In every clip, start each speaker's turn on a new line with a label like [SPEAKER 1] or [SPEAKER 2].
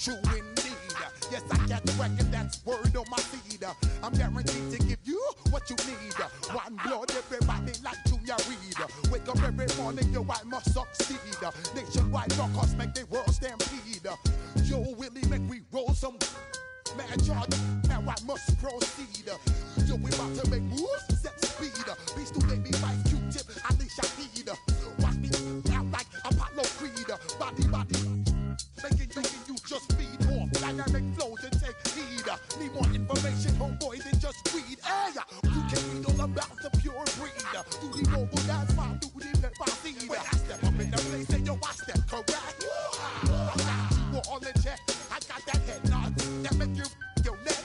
[SPEAKER 1] True indeed. Yes, I got the record, that's word on my feed. I'm guaranteed to give you what you need. One blood, everybody like Junior Reed. Wake up every morning, yo, I must succeed. Nationwide rockers make the world stampede. Yo, Willie, make we roll some man charge. Now I must proceed. Yo, we about to make moves, set speed. Beast to baby, wife, Q-tip, Alicia Heed. Watch me out like Apollo Creed. Body, making you just feed off dynamic flows and take heed. Need more information, homeboy, than just read. Hey, you can read all about the pure breed. Do the noble dance, my do the pepper seed. When I step up in the place, say yo, I step correct. I got you all in check. I got that head nod that make you your neck.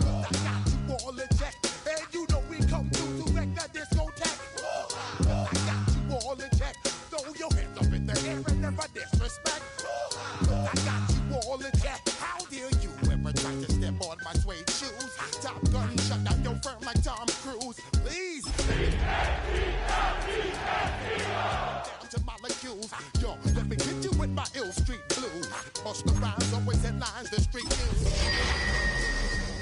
[SPEAKER 1] I got you all in check. And you know we come through to wreck the discotheque. I got you all in check. Throw your hands up in the air and never disrespect. I got you all in check. How dare you ever try to step on my suede shoes? Top Gun, shut down your firm like Tom Cruise. Please. Down to molecules. Yo, let me hit you with my ill street blues. Bust the rhymes, always headlines, the street news.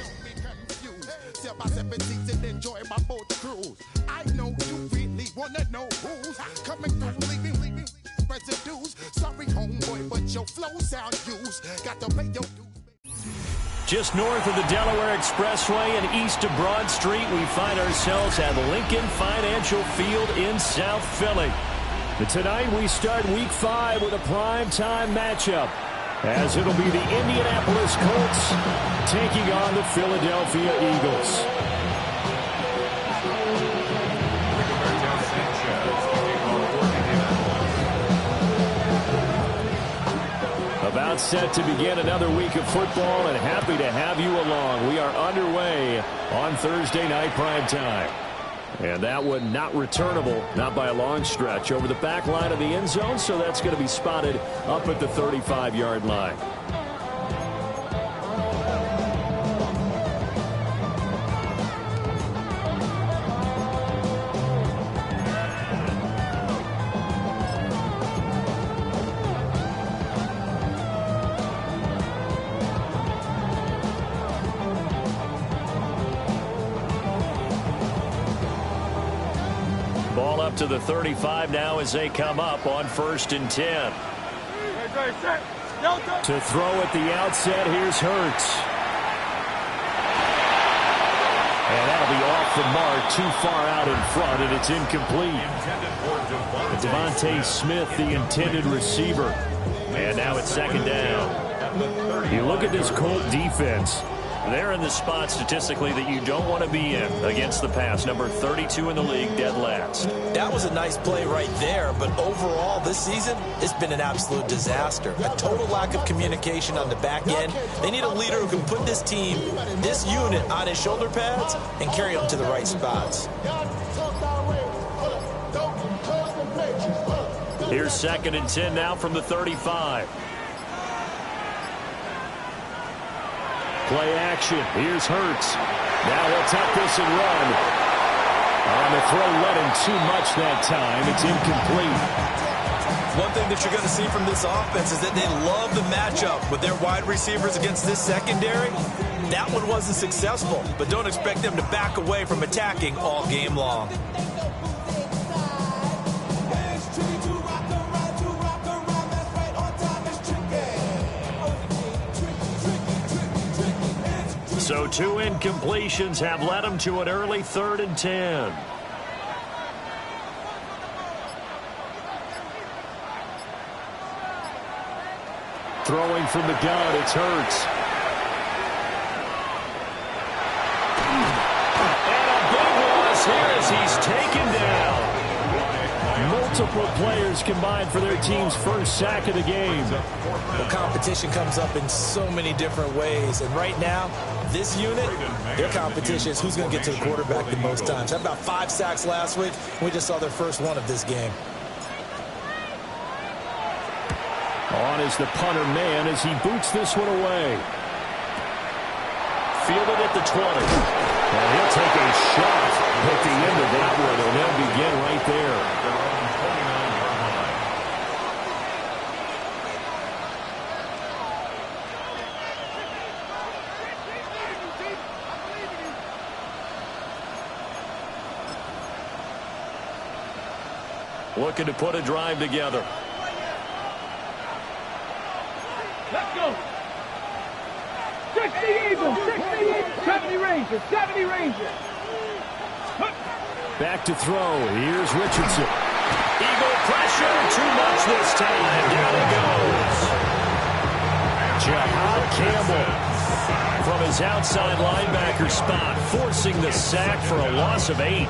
[SPEAKER 1] Don't be confused. Sell my 7 seats and enjoy my boat cruise. I know you really wanna know who's coming through, leaving residues. Sorry, homeboy, but your flow sound used. Got to pay your dues.
[SPEAKER 2] Just north of the Delaware Expressway and east of Broad Street, we find ourselves at Lincoln Financial Field in South Philly. But tonight we start Week 5 with a primetime matchup, as it'll be the Indianapolis Colts taking on the Philadelphia Eagles. About set to begin another week of football, and happy to have you along. We are underway on Thursday night primetime. And that one not returnable, not by a long stretch, over the back line of the end zone, so that's going to be spotted up at the 35-yard line. Ball up to the 35 now as they come up on 1st and 10. To throw at the outset, here's Hurts. And that'll be off the mark, too far out in front, and it's incomplete. Devontae Smith, the intended receiver. And now it's 2nd down. You look at this Colt defense. They're in the spot statistically that you don't want to be in against the pass. Number 32 in the league, dead last.
[SPEAKER 3] That was a nice play right there, but overall this season, it's been an absolute disaster. A total lack of communication on the back end. They need a leader who can put this team, this unit, on his shoulder pads and carry them to the right spots.
[SPEAKER 2] Here's 2nd and 10 now from the 35. Play action. Here's Hurts. Now he'll tuck this and run. On the throw, led him too much that time. It's incomplete.
[SPEAKER 3] One thing that you're going to see from this offense is that they love the matchup with their wide receivers against this secondary. That one wasn't successful, but don't expect them to back away from attacking all game long.
[SPEAKER 2] So 2 incompletions have led him to an early 3rd and 10. Throwing from the gun, it's Hurts. And a big loss here as he's taken down. Multiple players combined for their team's first sack of the game.
[SPEAKER 3] Well, competition comes up in so many different ways, and right now, this unit, their competition is who's going to get to the quarterback the most times. Had about 5 sacks last week. We just saw their first one of this game.
[SPEAKER 2] On is the punter man as he boots this one away. Fielded at the 20. And he'll take a shot at the end of that one, and they'll begin right there. looking to put a drive together.
[SPEAKER 4] Let's go. 60 Eagles, 60 Eagles, 70 Rangers, 70 Rangers.
[SPEAKER 2] Back to throw. Here's Richardson. Eagle pressure. Too much this time. Down he goes. Jahad Campbell from his outside linebacker spot, forcing the sack for a loss of 8.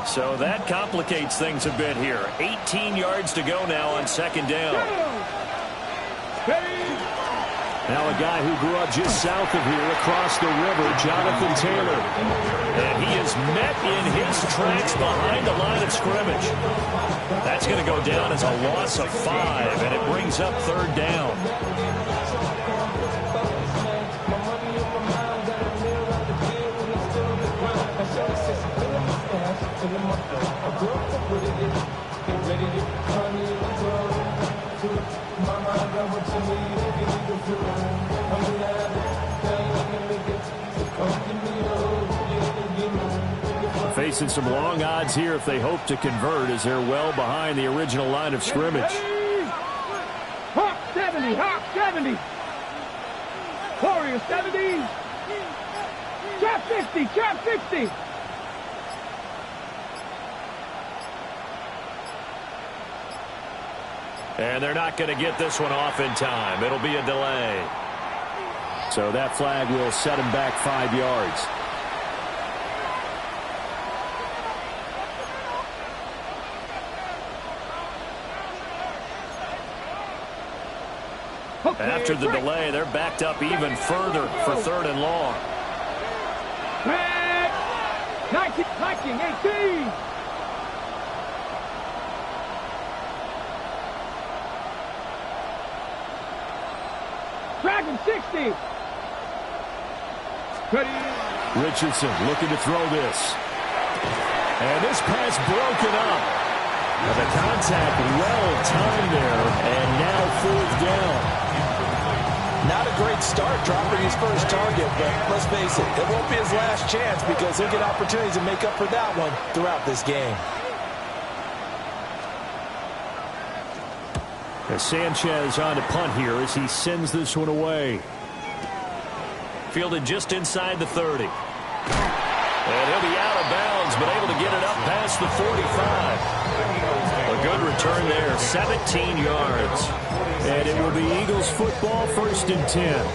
[SPEAKER 2] So that complicates things a bit here. 18 yards to go now on second down. Now a guy who grew up just south of here across the river, Jonathan Taylor. And he is met in his tracks behind the line of scrimmage. That's going to go down as a loss of 5, and it brings up third down. Facing some long odds here if they hope to convert, as they're well behind the original line of scrimmage.
[SPEAKER 4] Hawk 70, Hawk 70. Notorious 70. Trap 50, trap 50.
[SPEAKER 2] And they're not going to get this one off in time. It'll be a delay. So that flag will set him back 5 yards. After the delay, they're backed up even further for third and long.
[SPEAKER 4] 19, 18. Dragon 60.
[SPEAKER 2] Richardson looking to throw this. And this pass broken up. And the contact well timed there. And now fourth down.
[SPEAKER 3] Not a great start dropping his first target, but let's face it, it won't be his last chance because he'll get opportunities to make up for that one throughout this game.
[SPEAKER 2] As Sanchez on to punt here as he sends this one away. Fielded just inside the 30. And he'll be out of bounds, but able to get it up past the 45. A good return there, 17 yards. And it will be Eagles football, 1st and 10.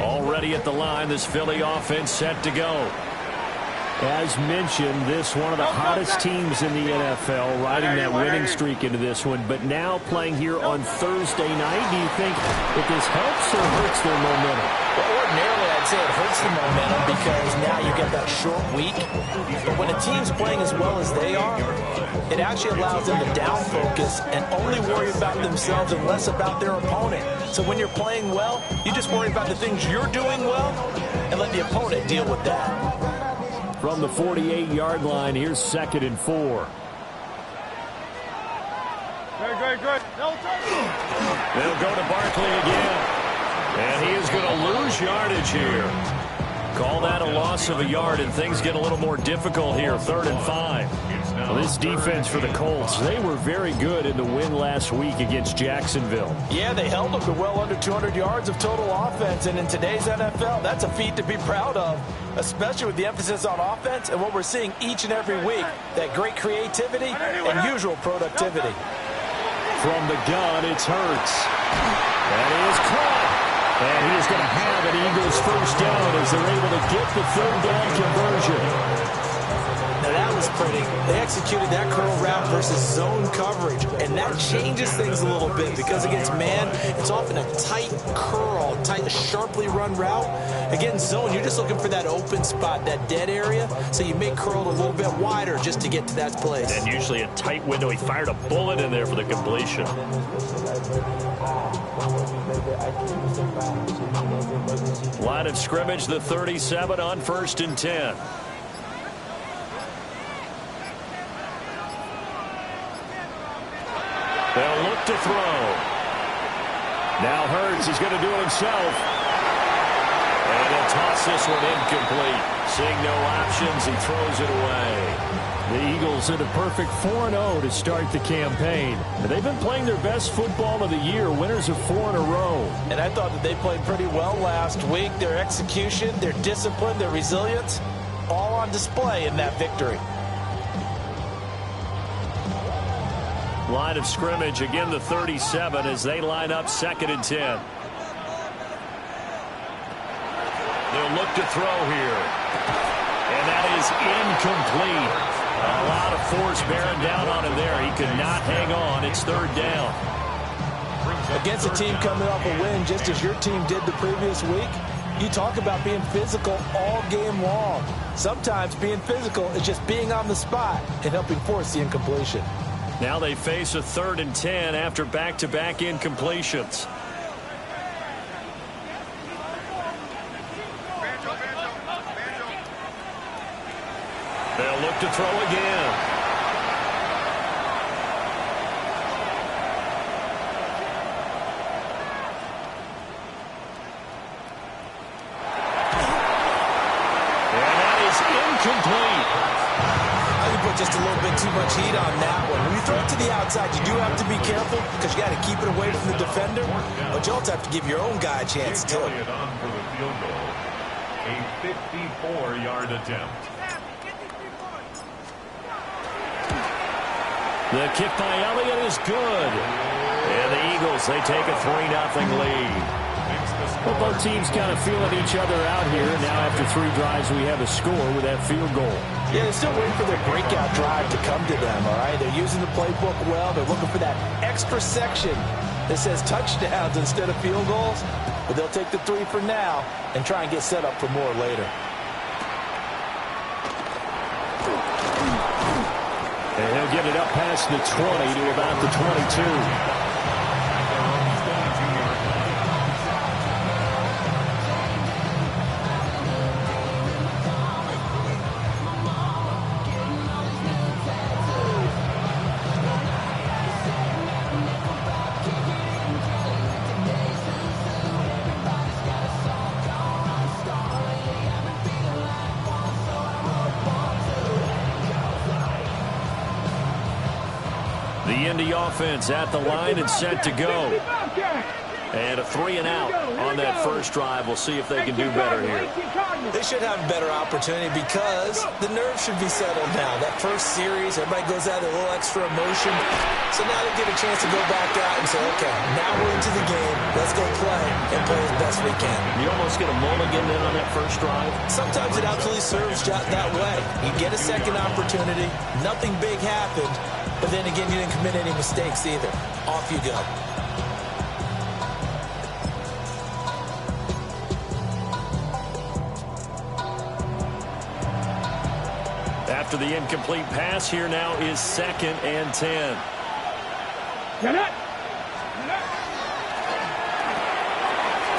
[SPEAKER 2] Already at the line, this Philly offense set to go. As mentioned, this one of the hottest teams in the NFL, riding that winning streak into this one, but now playing here on Thursday night. Do you think that this helps or hurts their momentum?
[SPEAKER 3] Well, ordinarily, I'd say it hurts the momentum because now you get that short week. But when a team's playing as well as they are, it actually allows them to down focus and only worry about themselves and less about their opponent. So when you're playing well, you just worry about the things you're doing well and let the opponent deal with that.
[SPEAKER 2] From the 48-yard line, here's 2nd and 4.
[SPEAKER 4] Great.
[SPEAKER 2] They'll go to Barkley again. And he is going to lose yardage here. Call that a loss of a yard, and things get a little more difficult here. 3rd and 5. Well, this defense for the Colts, they were very good in the win last week against Jacksonville.
[SPEAKER 3] Yeah, they held them to well under 200 yards of total offense, and in today's NFL, that's a feat to be proud of, especially with the emphasis on offense and what we're seeing each and every week, that great creativity and usual productivity.
[SPEAKER 2] From the gun, it's Hurts. And he is caught. And he is going to have an Eagles first down as they're able to get the third down conversion.
[SPEAKER 3] Now that was this pretty. They executed that curl route versus zone coverage, and that changes things a little bit because against man, it's often a tight curl, tight, sharply run route. Again, zone, you're just looking for that open spot, that dead area, so you may curl it a little bit wider just to get to that place.
[SPEAKER 2] And usually a tight window. He fired a bullet in there for the completion. Line of scrimmage, the 37 on 1st and 10. They'll look to throw. Now Hurts is going to do it himself. And he'll toss this one incomplete. Seeing no options, he throws it away. The Eagles in a perfect 4-0 to start the campaign. And they've been playing their best football of the year, winners of 4 in a row.
[SPEAKER 3] And I thought that they played pretty well last week. Their execution, their discipline, their resilience, all on display in that victory.
[SPEAKER 2] Line of scrimmage, again the 37 as they line up 2nd and 10. They'll look to throw here. And that is incomplete. A lot of force bearing down on him there. He could not hang on. It's 3rd down.
[SPEAKER 3] Against a team coming off a win just as your team did the previous week, you talk about being physical all game long. Sometimes being physical is just being on the spot and helping force the incompletion.
[SPEAKER 2] Now they face a 3rd and 10 after back-to-back incompletions. They'll look to throw again. And that is incomplete.
[SPEAKER 3] I think put just a little bit too much heat on that one. When you throw it to the outside, you do have to be careful because you got to keep it away from the defender. But you also have to give your own guy a chance too.
[SPEAKER 5] A 54-yard attempt.
[SPEAKER 2] The kick by Elliott is good. And the Eagles, they take a 3-0 lead. Well, both teams kind of feeling each other out here. Now after 3 drives, we have a score with that field goal.
[SPEAKER 3] Yeah, they're still waiting for their breakout drive to come to them, all right? They're using the playbook well. They're looking for that extra section that says touchdowns instead of field goals. But they'll take the 3 for now and try and get set up for more later.
[SPEAKER 2] And he'll get it up past the 20 to about the 22. The Indy offense at the line and set to go. And a 3 and out on that first drive. We'll see if they can do better here.
[SPEAKER 3] They should have a better opportunity because the nerves should be settled now. That first series, everybody goes out with a little extra emotion. So now they get a chance to go back out and say, okay, now we're into the game. Let's go play and play as best we can.
[SPEAKER 2] You almost get a mulligan in on that first drive.
[SPEAKER 3] Sometimes it absolutely serves that way. You get a second opportunity. Nothing big happened. But then again, you didn't commit any mistakes either. Off you go.
[SPEAKER 2] After the incomplete pass, here now is 2nd and 10.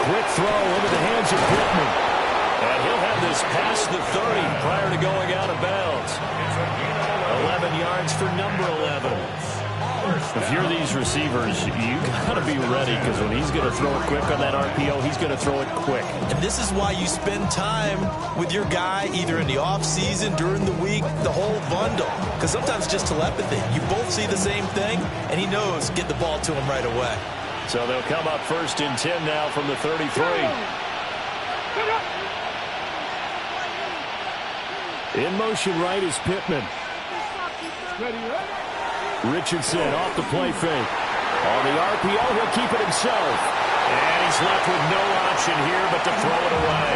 [SPEAKER 2] Quick throw into the hands of Pittman. And he'll have this past the 30 prior to going out of bounds. 11 yards for number 11. If you're these receivers, you got to be ready because when he's going to throw it quick on that RPO, he's going to throw it quick.
[SPEAKER 3] And this is why you spend time with your guy either in the offseason, during the week, the whole bundle. Because sometimes it's just telepathy. You both see the same thing, and he knows get the ball to him right away.
[SPEAKER 2] So they'll come up 1st and 10 now from the 33. In motion right is Pittman. Richardson off the play fake. On the RPO, he'll keep it himself. And he's left with no option here but to throw it away.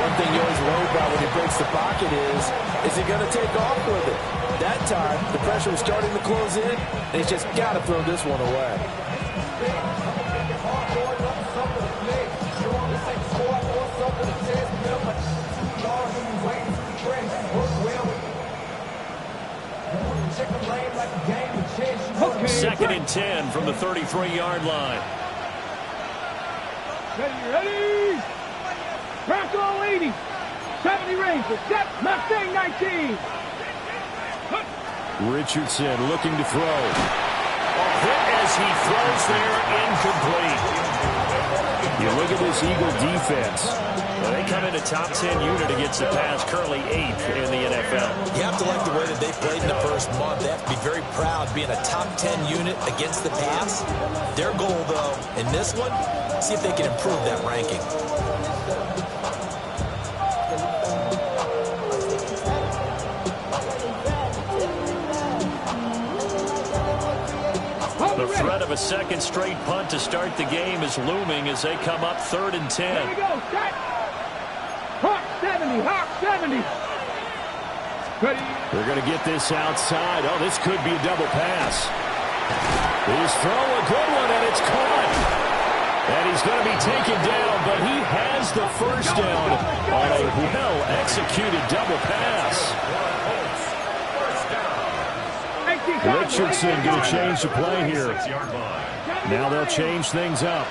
[SPEAKER 3] One thing you always worry about when he breaks the pocket is he going to take off with it? That time, the pressure was starting to close in, and he's just got to throw this one away.
[SPEAKER 2] Second and 10 from the 33-yard line.
[SPEAKER 4] Ready? Crack all 80. 70 range. Step. Mustang 19.
[SPEAKER 2] Richardson looking to throw. Hit as he throws there, incomplete. You look at this Eagle defense. Well, they come into top 10 unit against the pass, currently 8th in the NFL.
[SPEAKER 3] You have to like the way that they played in the first month. They have to be very proud being a top 10 unit against the pass. Their goal, though, in this one, see if they can improve that ranking.
[SPEAKER 2] The threat of a second straight punt to start the game is looming as they come up 3rd and 10.
[SPEAKER 4] Here we go. Set. Hawk 70. Hawk 70. Ready.
[SPEAKER 2] They're going to get this outside. Oh, this could be a double pass. He's throwing a good one, and it's caught. And he's going to be taken down, but he has the first down on a well-executed double pass. Richardson going to change the play here. Now they'll change things up.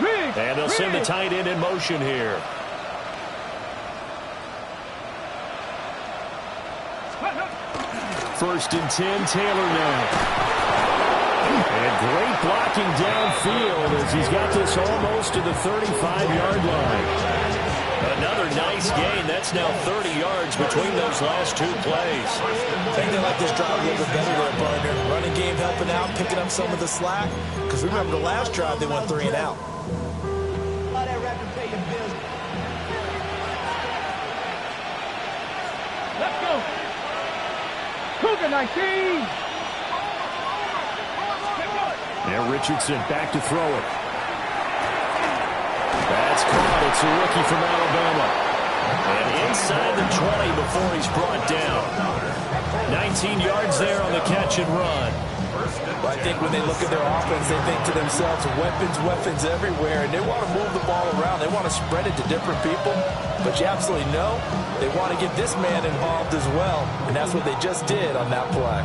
[SPEAKER 2] And they'll send the tight end in motion here. First and 10, Taylor now. And great blocking downfield as he's got this almost to the 35-yard line. Another nice gain. That's now 30 yards between those last two plays.
[SPEAKER 3] I think they like this drive a little bit better there, partner. Running game helping out, picking up some of the slack. Because remember, the last drive, they went 3 and out.
[SPEAKER 4] Let's go. Cougar 19.
[SPEAKER 2] Now Richardson back to throw it. That's caught. It's a rookie from Alabama. And inside the 20 before he's brought down. 19 yards there on the catch and run.
[SPEAKER 3] I think when they look at their offense, they think to themselves, weapons everywhere, and they want to move the ball around. They want to spread it to different people, but you absolutely know they want to get this man involved as well, and that's what they just did on that play.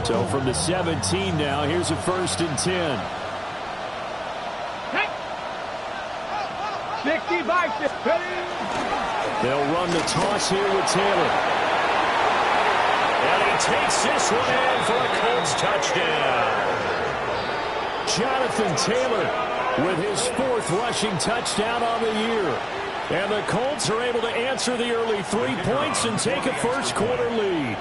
[SPEAKER 2] So from the 17 now, here's a 1st and 10.
[SPEAKER 4] 65.
[SPEAKER 2] They'll run the toss here with Taylor. And he takes this one in for a Colts touchdown. Jonathan Taylor with his 4th rushing touchdown on the year. And the Colts are able to answer the early 3 points and take a first-quarter lead.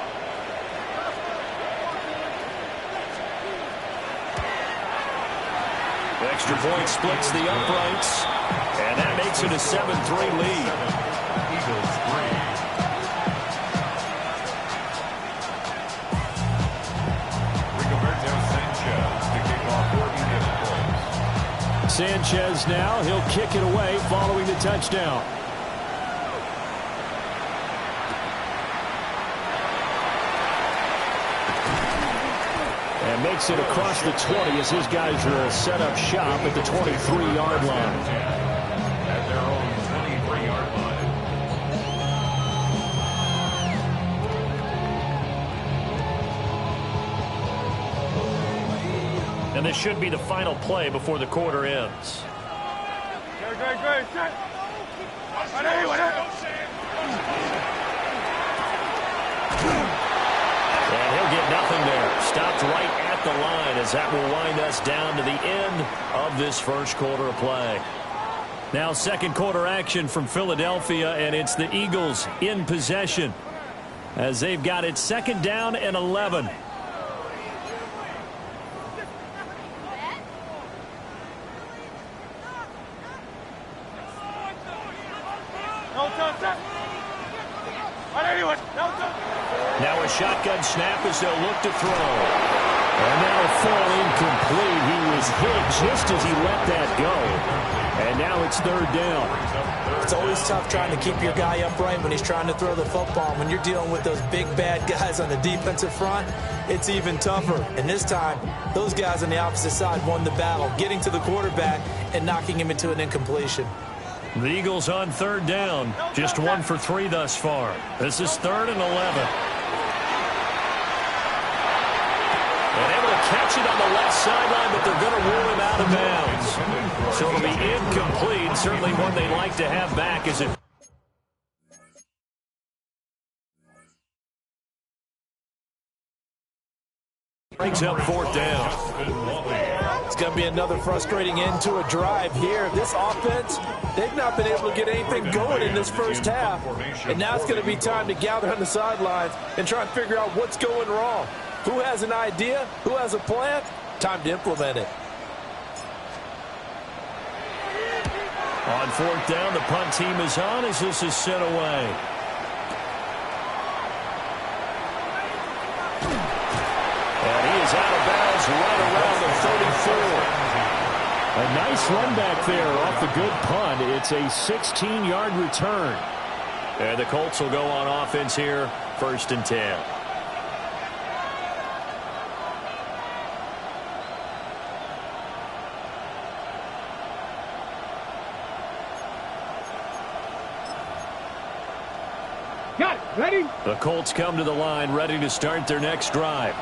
[SPEAKER 2] Extra point splits the uprights, and that makes it a 7-3 lead.
[SPEAKER 5] Eagles 3. Rigoberto Sanchez to kick off 40 minutes.
[SPEAKER 2] Sanchez now, he'll kick it away following the touchdown. And makes it across the 20 as his guys will set up shop at the 23-yard line.
[SPEAKER 5] At their own 23-yard line.
[SPEAKER 2] And this should be the final play before the quarter ends.
[SPEAKER 4] Great. Set.
[SPEAKER 2] And he'll get nothing there. Stopped right at the line as that will wind us down to the end of this first quarter of play. Now second quarter action from Philadelphia, and it's the Eagles in possession as they've got it 2nd down and 11.
[SPEAKER 4] No touch.
[SPEAKER 2] Now a shotgun snap as they'll look to throw. And that'll fall incomplete. He was hit just as he let that go. And now it's third down.
[SPEAKER 3] It's always tough trying to keep your guy upright when he's trying to throw the football. When you're dealing with those big, bad guys on the defensive front, it's even tougher. And this time, those guys on the opposite side won the battle, getting to the quarterback and knocking him into an incompletion.
[SPEAKER 2] The Eagles on third down. Just 1 for 3 thus far. This is 3rd and 11. And able to catch it on the left sideline, but they're going to rule him out of bounds. So it'll be incomplete. Certainly one they'd like to have back as it brings up 4th down.
[SPEAKER 3] It's going to be another frustrating end to a drive here. This offense, they've not been able to get anything going in this first half. And now it's going to be time to gather on the sidelines and try and figure out what's going wrong. Who has an idea? Who has a plan? Time to implement it.
[SPEAKER 2] On 4th down, the punt team is on as this is sent away. And he is out of bounds right around the 34. A nice run back there off the good punt. It's a 16-yard return. And the Colts will go on offense here, 1st and 10.
[SPEAKER 4] Got it. Ready?
[SPEAKER 2] The Colts come to the line, ready to start their next drive.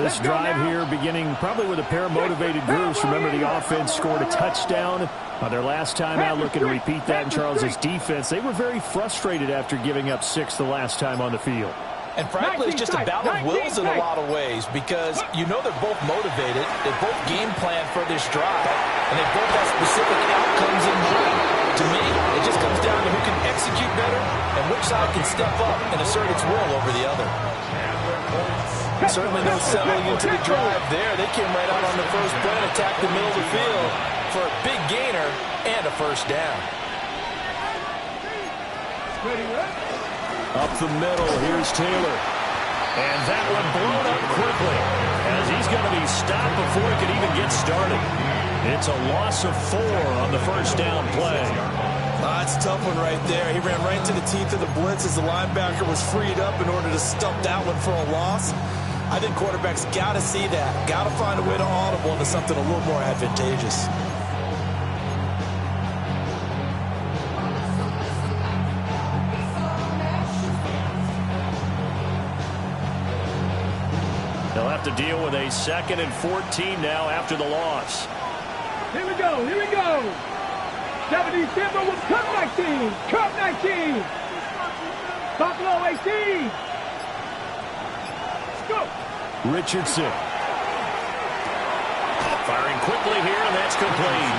[SPEAKER 2] This drive here beginning probably with a pair of motivated groups. Remember, the offense scored a touchdown on their last time out. Looking to repeat that in Charles's defense. They were very frustrated after giving up 6 the last time on the field.
[SPEAKER 3] And frankly, it's just a battle of wills in a lot of ways because you know they're both motivated. They both game plan for this drive, and they both have specific outcomes in mind. To me, it just comes down to who can execute better and which side can step up and assert its will over the other. Certainly no settling into the drive there. They came right out on the first play and attacked the middle of the field for a big gainer and a 1st down.
[SPEAKER 2] Up the middle, here's Taylor. And that one blown up quickly as he's going to be stopped before he can even get started. It's a loss of 4 on the 1st down play.
[SPEAKER 3] That's a tough one right there. He ran right to the teeth of the blitz as the linebacker was freed up in order to stump that one for a loss. I think quarterbacks got to see that. Got to find a way to audible into something a little more advantageous.
[SPEAKER 2] They'll have to deal with a 2nd and 14 now after the loss.
[SPEAKER 4] Here we go. Here we go. 70 Denver with Cup 19. Cup 19. Buffalo 18. Go.
[SPEAKER 2] Richardson. Firing quickly here, and that's complete.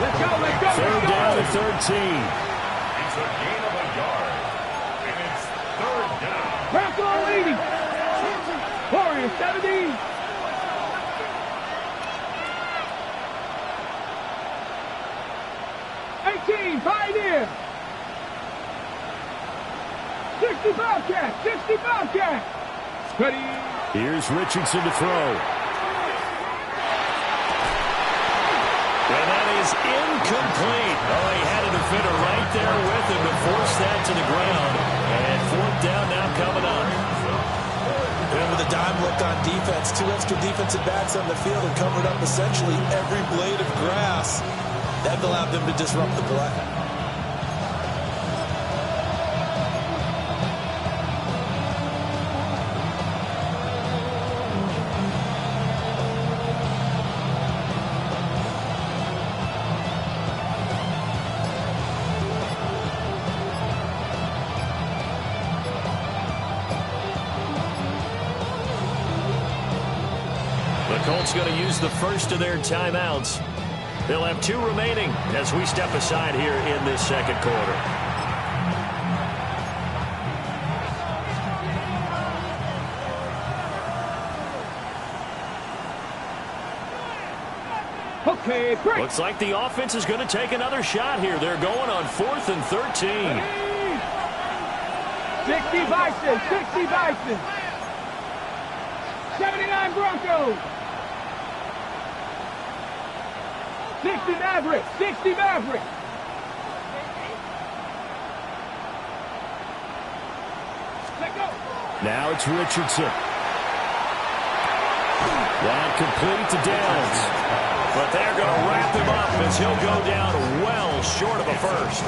[SPEAKER 4] Let's go. Let's go.
[SPEAKER 2] 3rd down and 13.
[SPEAKER 5] It's a gain of a yard. And it's 3rd down.
[SPEAKER 4] Buffalo 80. Warriors 70. 18, Pioneer. 60 Bobcat, 60 Bobcat. Ready.
[SPEAKER 2] Here's Richardson to throw. And that is incomplete. Oh, he had a defender right there with him to force that to the ground. And 4th down now coming up.
[SPEAKER 3] And with a dime look on defense, 2 extra defensive backs on the field and covered up essentially every blade of grass. That allowed them to disrupt the play.
[SPEAKER 2] The Colts going to use the first of their timeouts. They'll have 2 remaining as we step aside here in this 2nd quarter.
[SPEAKER 4] Okay, break.
[SPEAKER 2] Looks like the offense is going to take another shot here. They're going on 4th and 13.
[SPEAKER 4] 60 Bison, 60 Bison. 79 Broncos. 60 Mavericks, 60 Mavericks. Let go.
[SPEAKER 2] Now it's Richardson. That complete to Downs. But they're going to wrap him up as he'll go down well short of a first.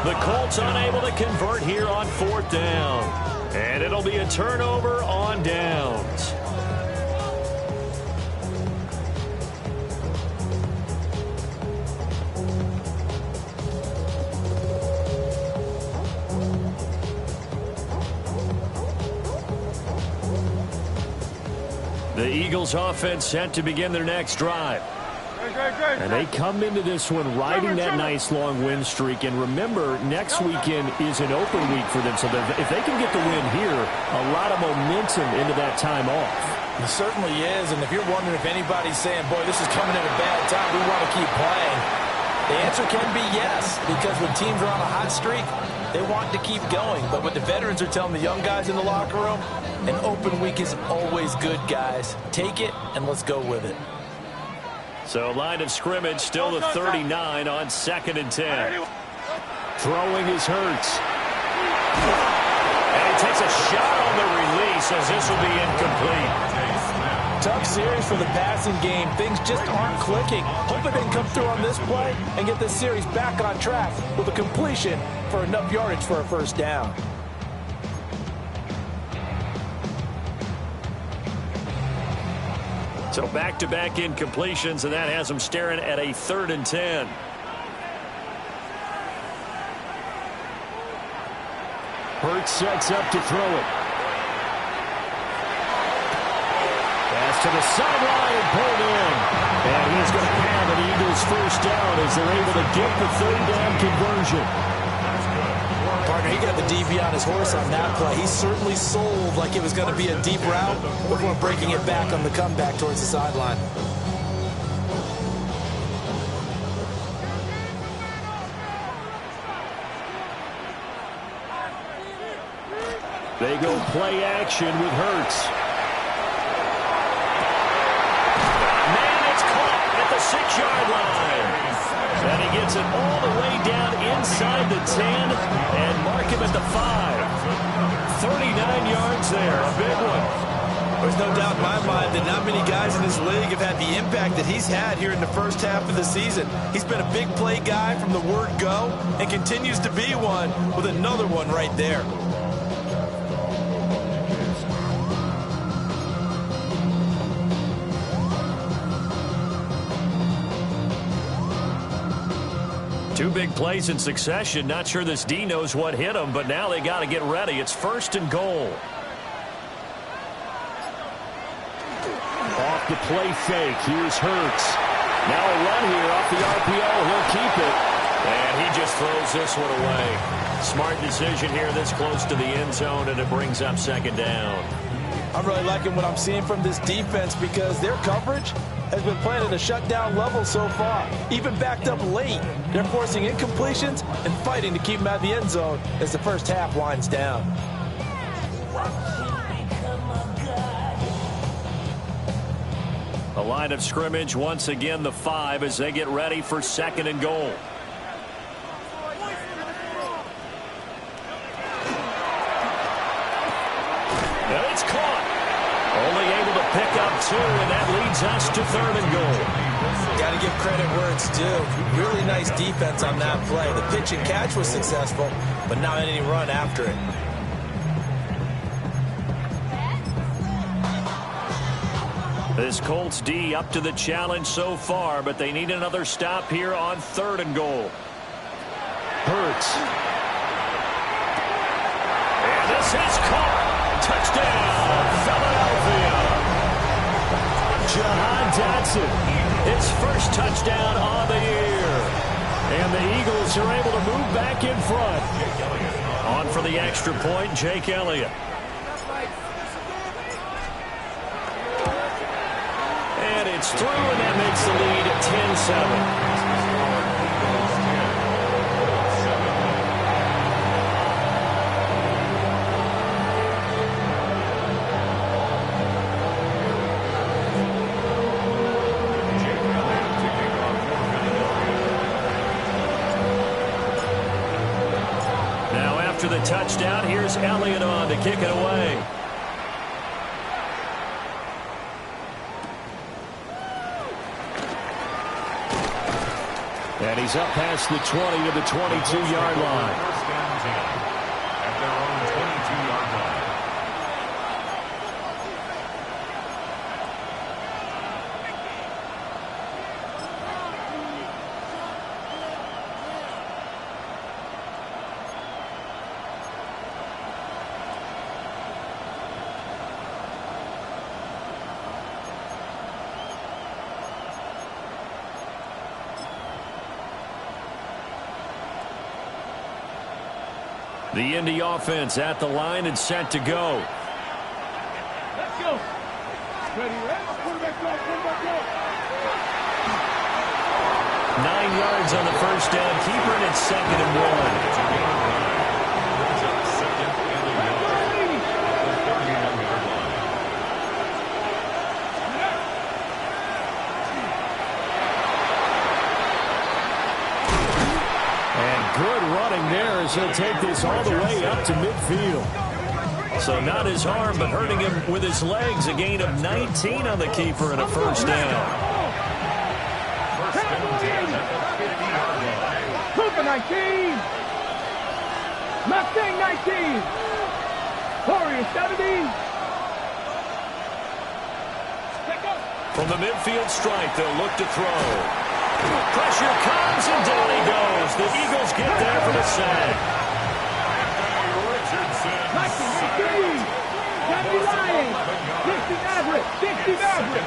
[SPEAKER 2] The Colts unable to convert here on 4th down. And it'll be a turnover on downs. The Eagles offense set to begin their next drive. And they come into this one riding that nice long win streak. And remember, next weekend is an open week for them. So if they can get the win here, a lot of momentum into that time off.
[SPEAKER 3] It certainly is. And if you're wondering if anybody's saying, boy, this is coming at a bad time, we want to keep playing, the answer can be yes. Because when teams are on a hot streak, they want to keep going. But what the veterans are telling the young guys in the locker room, an open week is always good, guys. Take it and let's go with it.
[SPEAKER 2] So line of scrimmage still the 39 on 2nd and 10. Throwing is Hurts. And he takes a shot on the release as this will be incomplete.
[SPEAKER 3] Tough series for the passing game. Things just aren't clicking. Hope it didn't come through on this play and get this series back on track with a completion for enough yardage for a first down.
[SPEAKER 2] So back-to-back incompletions, and that has them staring at a 3rd and 10. Hurts sets up to throw it. Pass to the sideline and pulled in. And he's going to have an Eagles first down as they're able to get the 3rd down conversion.
[SPEAKER 3] Partner, he got the DB on his horse on that play. He certainly sold like it was going to be a deep route before breaking it back on the comeback towards the sideline.
[SPEAKER 2] They go play action with Hurts. Man, it's caught at the 6-yard line. And he gets it all the way down inside the 10 and mark him at the 5. 39 yards there, a big one.
[SPEAKER 3] There's no doubt in my mind that not many guys in this league have had the impact that he's had here in the first half of the season. He's been a big play guy from the word go and continues to be one with another one right there.
[SPEAKER 2] Two big plays in succession. Not sure this D knows what hit him, but now they got to get ready. It's 1st and goal. Off the play fake. Here's Hurts. Now a run here off the RPO. He'll keep it. And he just throws this one away. Smart decision here this close to the end zone, and it brings up 2nd down.
[SPEAKER 3] I'm really liking what I'm seeing from this defense because their coverage has been playing at a shutdown level so far. Even backed up late, they're forcing incompletions and fighting to keep them out of the end zone as the first half winds down.
[SPEAKER 2] The line of scrimmage once again the 5 as they get ready for 2nd and goal. And it's caught. Only able to pick up 2, and that leads us to 3rd and goal.
[SPEAKER 3] Got to give credit where it's due. Really nice defense on that play. The pitch and catch was successful, but not any run after it.
[SPEAKER 2] This Colts D up to the challenge so far, but they need another stop here on 3rd and goal. Hurts. And this is caught. Touchdown, Philadelphia. Jahan Dotson, his first touchdown on the year. And the Eagles are able to move back in front. On for the extra point, Jake Elliott. And it's through, and that makes the lead at 10-7. touchdown. Here's Elliott on to kick it away. And he's up past the 20 to the 22-yard line.
[SPEAKER 5] First down 10 at their own 22-yard line.
[SPEAKER 2] The Indy offense at the line and set to go.
[SPEAKER 4] Let's go. Ready, quarterback go, quarterback go.
[SPEAKER 2] 9 yards on the first down. Keeper, and it's 2nd and 1. Good running there as he'll take this all the way up to midfield. So not his arm, but hurting him with his legs. A gain of 19 on the keeper and a first down.
[SPEAKER 4] Cooper 19. Mustang 19. Notorious 70.
[SPEAKER 2] From the midfield stripe, they'll look to throw. Pressure comes, and down he goes. The Eagles get there for the sack.
[SPEAKER 4] 19, 70 Lions, 60 Maverick, 60 Maverick.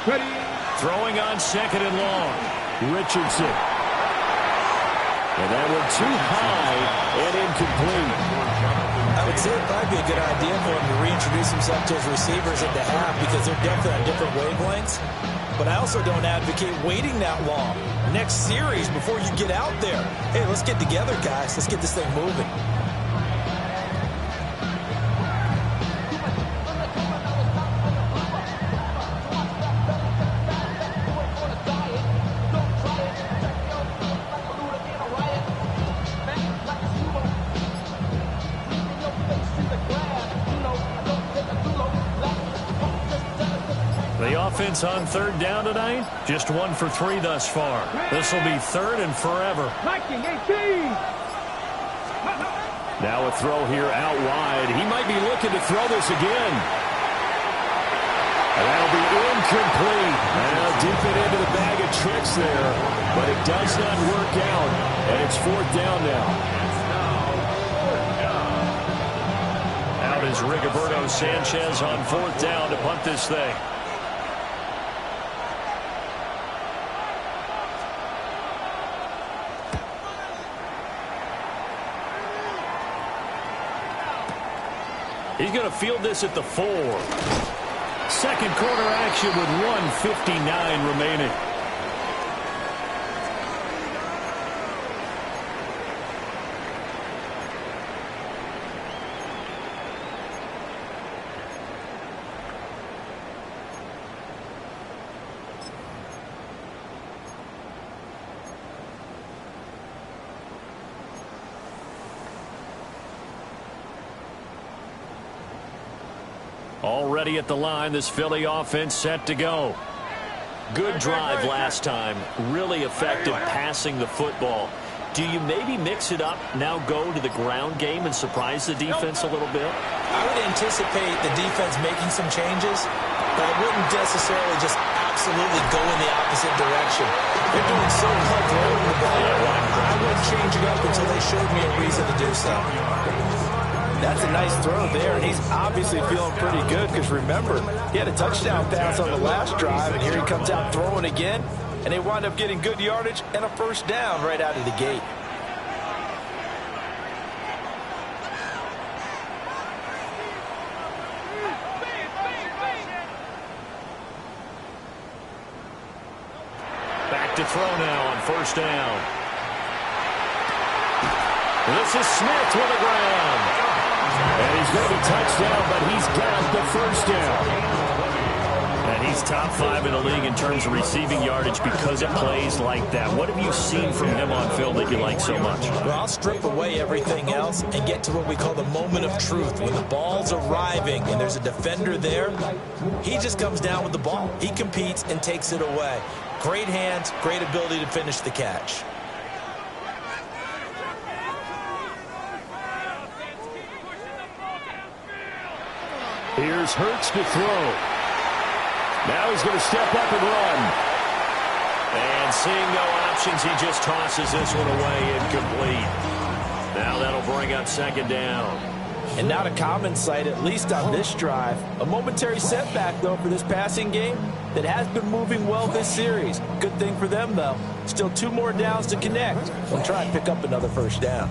[SPEAKER 4] Ready.
[SPEAKER 2] Throwing on 2nd and long. Richardson. And that one too high and incomplete.
[SPEAKER 3] I would say it'd probably be a good idea for him to reintroduce himself to his receivers at the half because they're definitely on different wavelengths. But I also don't advocate waiting that long. Next series before you get out there. Hey, let's get together, guys. Let's get this thing moving.
[SPEAKER 2] Offense on 3rd down tonight. Just 1 for 3 thus far. This will be 3rd and forever.
[SPEAKER 4] 19, 18.
[SPEAKER 2] Now a throw here out wide. He might be looking to throw this again. And that'll be incomplete. Now deep it into the bag of tricks there. But it does not work out. And it's 4th down now. Out is Rigoberto Sanchez on 4th down to punt this thing. He's going to field this at the 4. Second quarter action with 1:59 remaining. Already at the line, this Philly offense set to go. Good drive last time. Really effective passing the football. Do you maybe mix it up, now go to the ground game and surprise the defense a little bit?
[SPEAKER 3] I would anticipate the defense making some changes, but I wouldn't necessarily just absolutely go in the opposite direction. They're doing so well throwing the ball. I wouldn't change it up until they showed me a reason to do so.
[SPEAKER 6] That's a nice throw there, and he's obviously feeling pretty good because, remember, he had a touchdown pass on the last drive, and here he comes out throwing again, and they wind up getting good yardage and a first down right out of the gate.
[SPEAKER 2] Back to throw now on first down. This is Smith with the ground. And he's going to be touchdown, but he's got the first down. And He's top 5 in the league in terms of receiving yardage because of plays like that. What have you seen from him on film that you like so much?
[SPEAKER 3] Well, I'll strip away everything else and get to what we call the moment of truth. When the ball's arriving and there's a defender there, he just comes down with the ball. He competes and takes it away. Great hands, great ability to finish the catch.
[SPEAKER 2] Here's Hurts to throw. Now he's going to step up and run. And seeing no options, he just tosses this one away incomplete. Now that'll bring up second down.
[SPEAKER 6] And not a common sight, at least on this drive. A momentary setback, though, for this passing game that has been moving well this series. Good thing for them, though. Still 2 more downs to connect and try and pick up another first down.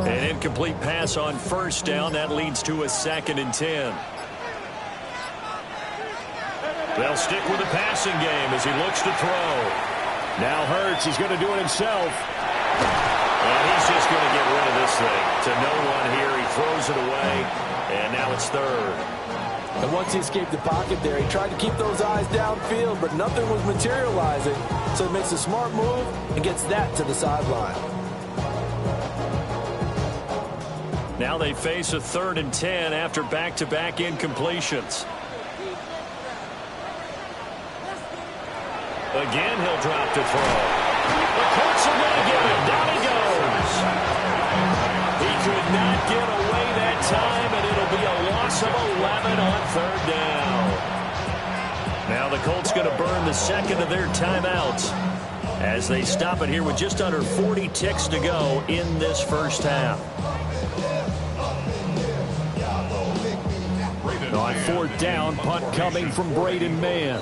[SPEAKER 2] An incomplete pass on first down. That leads to a 2nd and 10. They'll stick with the passing game as he looks to throw. Now Hurts, he's going to do it himself. And he's just going to get rid of this thing to no one here. He throws it away, and now it's 3rd.
[SPEAKER 6] And once he escaped the pocket there, he tried to keep those eyes downfield, but nothing was materializing. So he makes a smart move and gets that to the sideline.
[SPEAKER 2] Now they face a 3rd and 10 after back-to-back incompletions. Again, he'll drop to throw. The Colts are going to get him. Down he goes. He could not get away that time, and it'll be a loss of 11 on 3rd down. Now the Colts going to burn the 2nd of their timeouts as they stop it here with just under 40 ticks to go in this first half. On 4th down, punt coming from Braden Mann.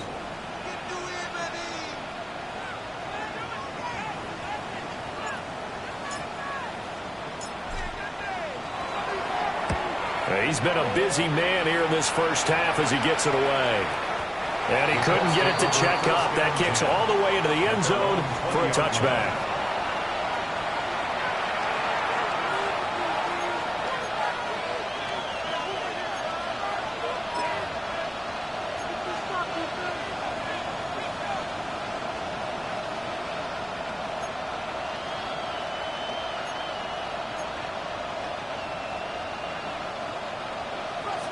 [SPEAKER 2] He's been a busy man here in this first half as he gets it away. And he couldn't get it to check up. That kicks all the way into the end zone for a touchback.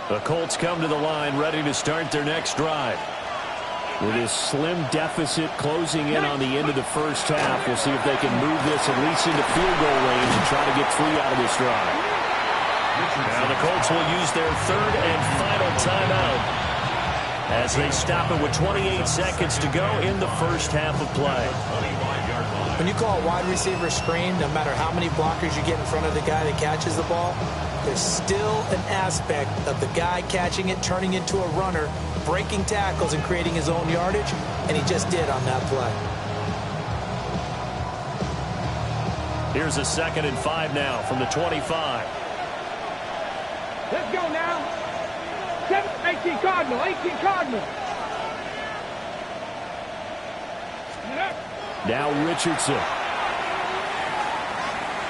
[SPEAKER 2] The Colts come to the line ready to start their next drive. With this slim deficit closing in on the end of the first half, we'll see if they can move this at least into field goal range and try to get 3 out of this drive. Now the Colts will use their 3rd and final timeout as they stop it with 28 seconds to go in the first half of play.
[SPEAKER 3] When you call a wide receiver screen, no matter how many blockers you get in front of the guy that catches the ball, there's still an aspect of the guy catching it, turning into a runner, breaking tackles and creating his own yardage, and he just did on that play.
[SPEAKER 2] Here's a 2nd and 5 now from the 25.
[SPEAKER 4] Let's go now. 18 Cardinal, 18 Cardinal.
[SPEAKER 2] Now Richardson.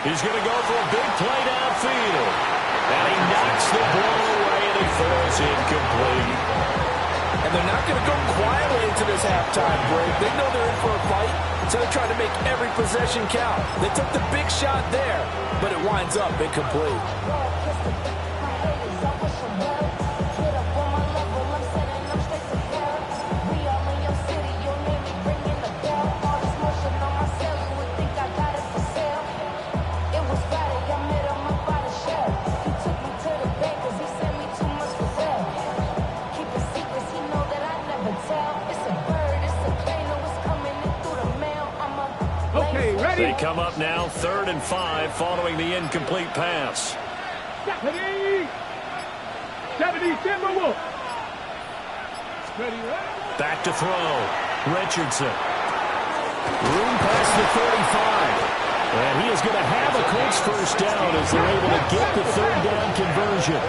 [SPEAKER 2] He's going to go for a big play downfield. And he knocks the ball away and he throws incomplete.
[SPEAKER 6] And they're not going to go quietly into this halftime break. They know they're in for a fight, so they're trying to make every possession count. They took the big shot there, but it winds up incomplete.
[SPEAKER 2] They come up now 3rd and 5 following the incomplete pass.
[SPEAKER 4] 70 Timberwolves.
[SPEAKER 2] Back to throw. Richardson. Room past the 35. And he is going to have a Colts first down as they're able to get the 3rd down conversion.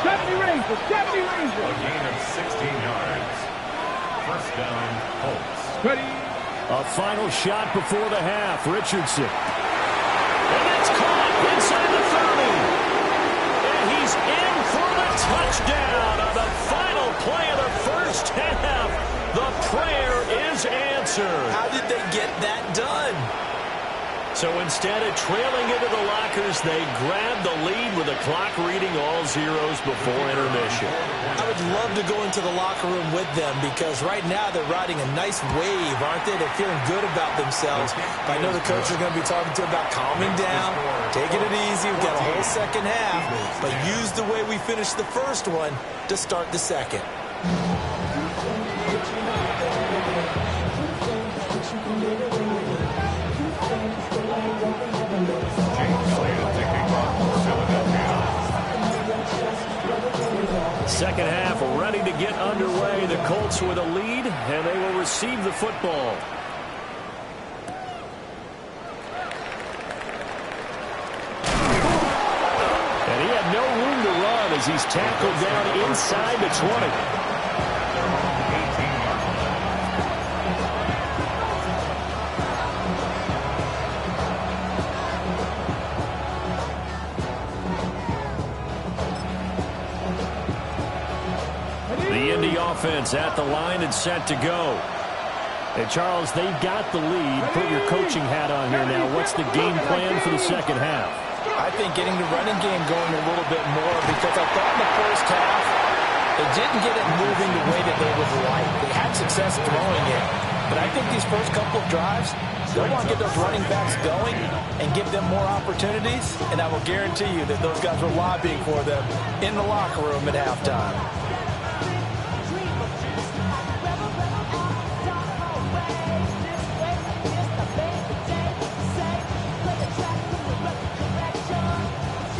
[SPEAKER 4] 70 Rangers, 70 Rangers.
[SPEAKER 5] A gain of 16 yards. First down, Colts.
[SPEAKER 4] Ready.
[SPEAKER 2] A final shot before the half. Richardson. And it's caught inside the 30. And he's in for the touchdown on the final play of the first half. The prayer is answered.
[SPEAKER 3] How did they get that done?
[SPEAKER 2] So instead of trailing into the lockers, they grabbed the lead with the clock reading all zeros before intermission.
[SPEAKER 3] I would love to go into the locker room with them because right now they're riding a nice wave, aren't they? They're feeling good about themselves. But I know the coach is going to be talking to them about calming down, taking it easy. We've got a whole second half, but use the way we finished the first one to start the second.
[SPEAKER 2] Second half ready to get underway. The Colts with a lead, and they will receive the football. And he had no room to run as he's tackled down inside the 20. Offense at the line and set to go. And Charles, they've got the lead. Put your coaching hat on here now. What's the game plan for the second half?
[SPEAKER 6] I think getting the running game going a little bit more because I thought in the first half they didn't get it moving the way that they would like. They had success throwing it. But I think these first couple of drives, they'll want to get those running backs going and give them more opportunities. And I will guarantee you that those guys were lobbying for them in the locker room at halftime.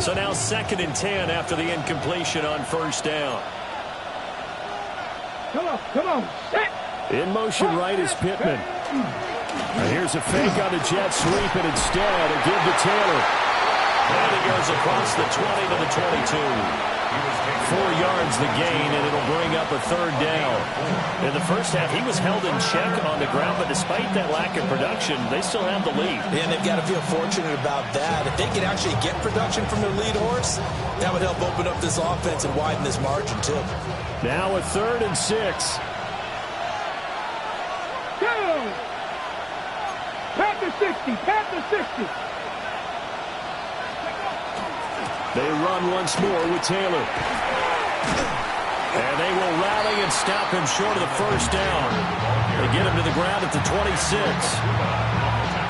[SPEAKER 2] So now 2nd and 10 after the incompletion on first down.
[SPEAKER 4] Come on, set.
[SPEAKER 2] In motion right is Pittman. And here's a fake on the jet sweep, and instead a give to Taylor. And he goes across the 20 to the 22. 4 yards the gain, and it'll bring up a 3rd down. In the first half, he was held in check on the ground, but despite that lack of production, they still have the lead.
[SPEAKER 3] And they've got to feel fortunate about that. If they can actually get production from their lead horse, that would help open up this offense and widen this margin, too.
[SPEAKER 2] Now a 3rd and 6.
[SPEAKER 4] Go! Pat the 60, pat the 60.
[SPEAKER 2] They run once more with Taylor. And they will rally and stop him short of the first down. They get him to the ground at the 26.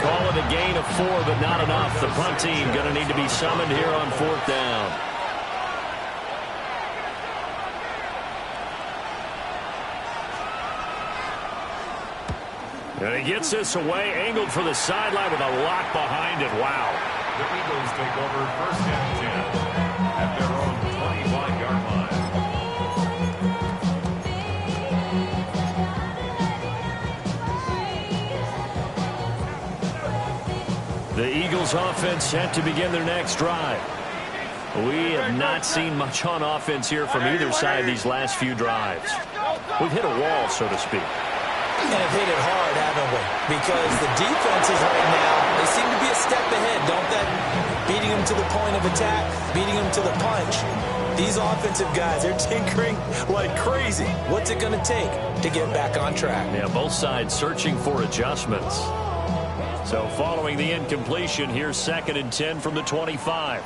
[SPEAKER 2] Call it a gain of 4, but not enough. The punt team going to need to be summoned here on 4th down. And he gets this away, angled for the sideline with a lock behind it. Wow.
[SPEAKER 5] The Eagles take over 1st and 10 at their own 25-yard line.
[SPEAKER 2] The Eagles offense set to begin their next drive. We have not seen much on offense here from either side these last few drives. We've hit a wall, so to speak.
[SPEAKER 3] And have hit it hard, haven't we? Because the defenses right now, they seem to be a step ahead, don't they? Beating them to the point of attack, beating them to the punch. These offensive guys, they're tinkering like crazy. What's it going to take to get back on track?
[SPEAKER 2] Yeah, both sides searching for adjustments. So following the incompletion, here's 2nd and 10 from the 25.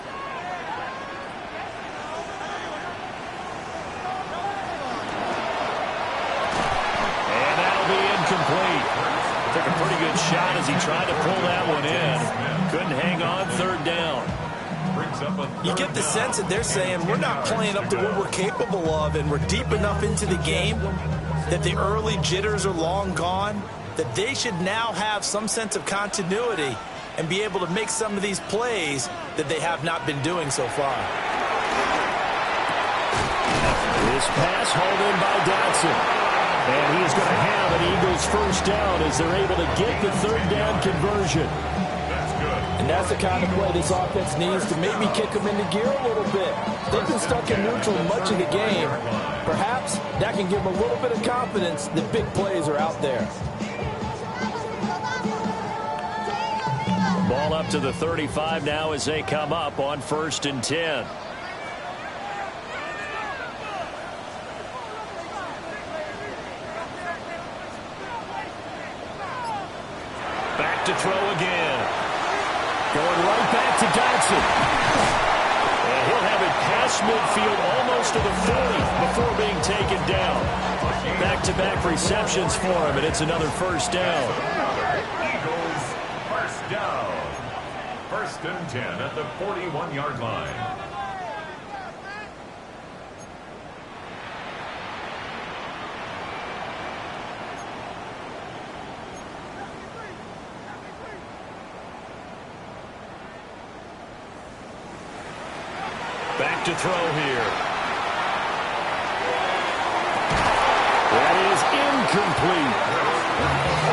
[SPEAKER 2] Took a pretty good shot as he tried to pull that one in. Couldn't hang on, 3rd down.
[SPEAKER 3] You get the sense that they're saying we're not playing up to what we're capable of, and we're deep enough into the game that the early jitters are long gone, that they should now have some sense of continuity and be able to make some of these plays that they have not been doing so far.
[SPEAKER 2] This pass hauled in by Dotson. And he is going to have an Eagles first down as they're able to get the 3rd down conversion.
[SPEAKER 5] That's good.
[SPEAKER 3] And
[SPEAKER 6] that's the kind of play this offense needs to maybe kick them into gear a little bit. They've been stuck in neutral much of the game. Perhaps that can give them a little bit of confidence that big plays are out there.
[SPEAKER 2] Ball up to the 35 now as they come up on 1st and 10. Back to throw again. Going right back to Dodson. And he'll have it past midfield almost to the 40 before being taken down. Back-to-back receptions for him, and it's another first down.
[SPEAKER 5] Eagles, first down. 1st and 10 at the 41-yard line.
[SPEAKER 2] Back to throw here. That is incomplete.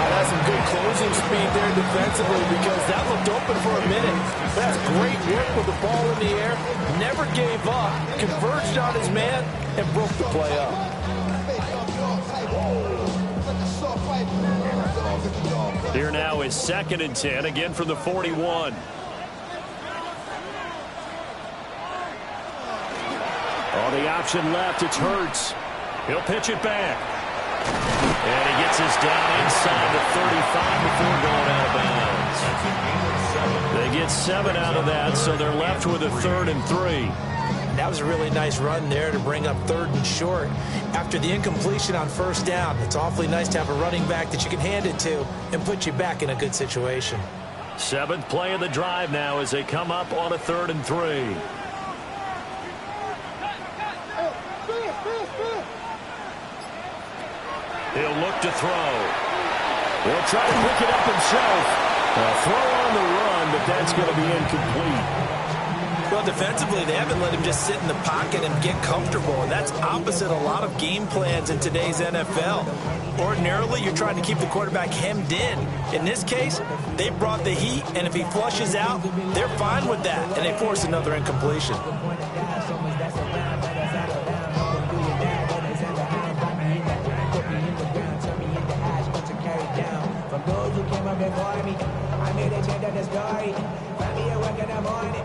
[SPEAKER 6] That's some good closing speed there defensively because that looked open for a minute. That's great work with the ball in the air. Never gave up. Converged on his man and broke the play up.
[SPEAKER 2] Here now is 2nd and 10, again from the 41. All the option left, it's Hurts. He'll pitch it back. And he gets us down inside the 35 before going out of bounds. They get 7 out of that, so they're left with a 3rd and 3.
[SPEAKER 3] That was a really nice run there to bring up 3rd and short. After the incompletion on 1st down, it's awfully nice to have a running back that you can hand it to and put you back in a good situation.
[SPEAKER 2] 7th play of the drive now as they come up on a 3rd and 3. He'll look to throw. He'll try to pick it up himself. A throw on the run, but that's going to be incomplete.
[SPEAKER 3] Well, defensively, they haven't let him just sit in the pocket and get comfortable, and that's opposite a lot of game plans in today's NFL. Ordinarily, you're trying to keep the quarterback hemmed in. In this case, they brought the heat, and if he flushes out, they're fine with that, and they force another incompletion.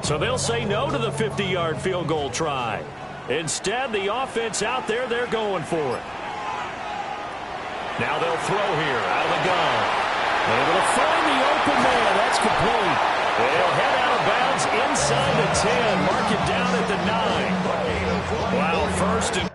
[SPEAKER 2] So they'll say no to the 50-yard field goal try. Instead, the offense out there, they're going for it. Now they'll throw here out of the gun. Able to find the open man. That's complete. They'll head out of bounds inside the 10. Mark it down at the 9. Wow, 1st and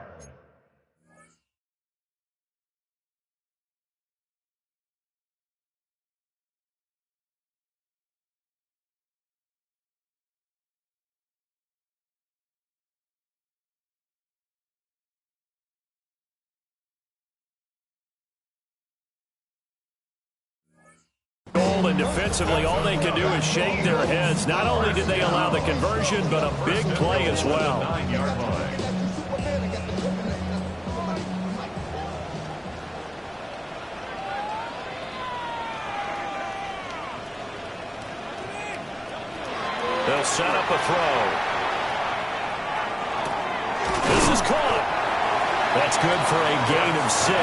[SPEAKER 2] and defensively, all they can do is shake their heads. Not only did they allow the conversion, but a big play as well.
[SPEAKER 5] 9-yard line.
[SPEAKER 2] They'll set up a throw. This is caught. That's good for a gain of 6,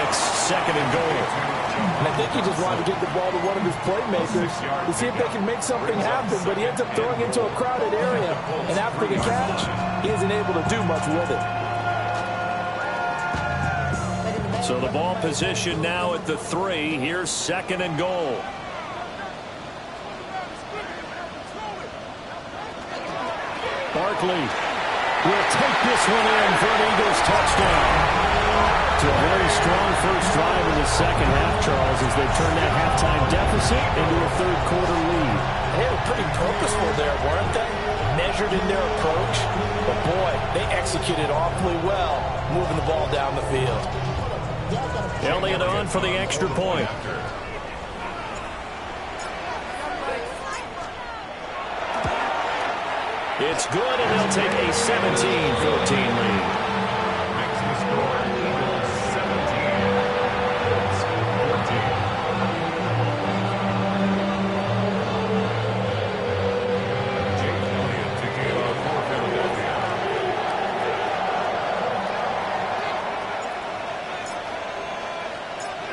[SPEAKER 2] 2nd and goal.
[SPEAKER 6] And I think he just wanted to get the ball to one of his playmakers to see if they can make something happen, but he ends up throwing into a crowded area. And after the catch, he isn't able to do much with it.
[SPEAKER 2] So the ball position now at the 3. Here's 2nd and goal. Barkley will take this one in for an Eagles touchdown. To a very strong first drive in the second half, Charles, as they turn that halftime deficit into a 3rd quarter lead.
[SPEAKER 6] They were pretty purposeful there, weren't they? Measured in their approach. But boy, they executed awfully well, moving the ball down the field.
[SPEAKER 2] Elliott on for the extra point. It's good, and they'll take a 17-14 lead.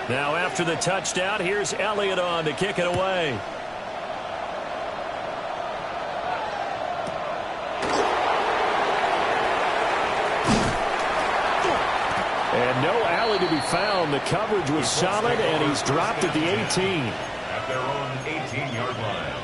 [SPEAKER 2] Now after the touchdown, here's Elliott on to kick it away. And no alley to be found. The coverage was solid, and he's dropped at the 18.
[SPEAKER 5] At their own 18-yard line.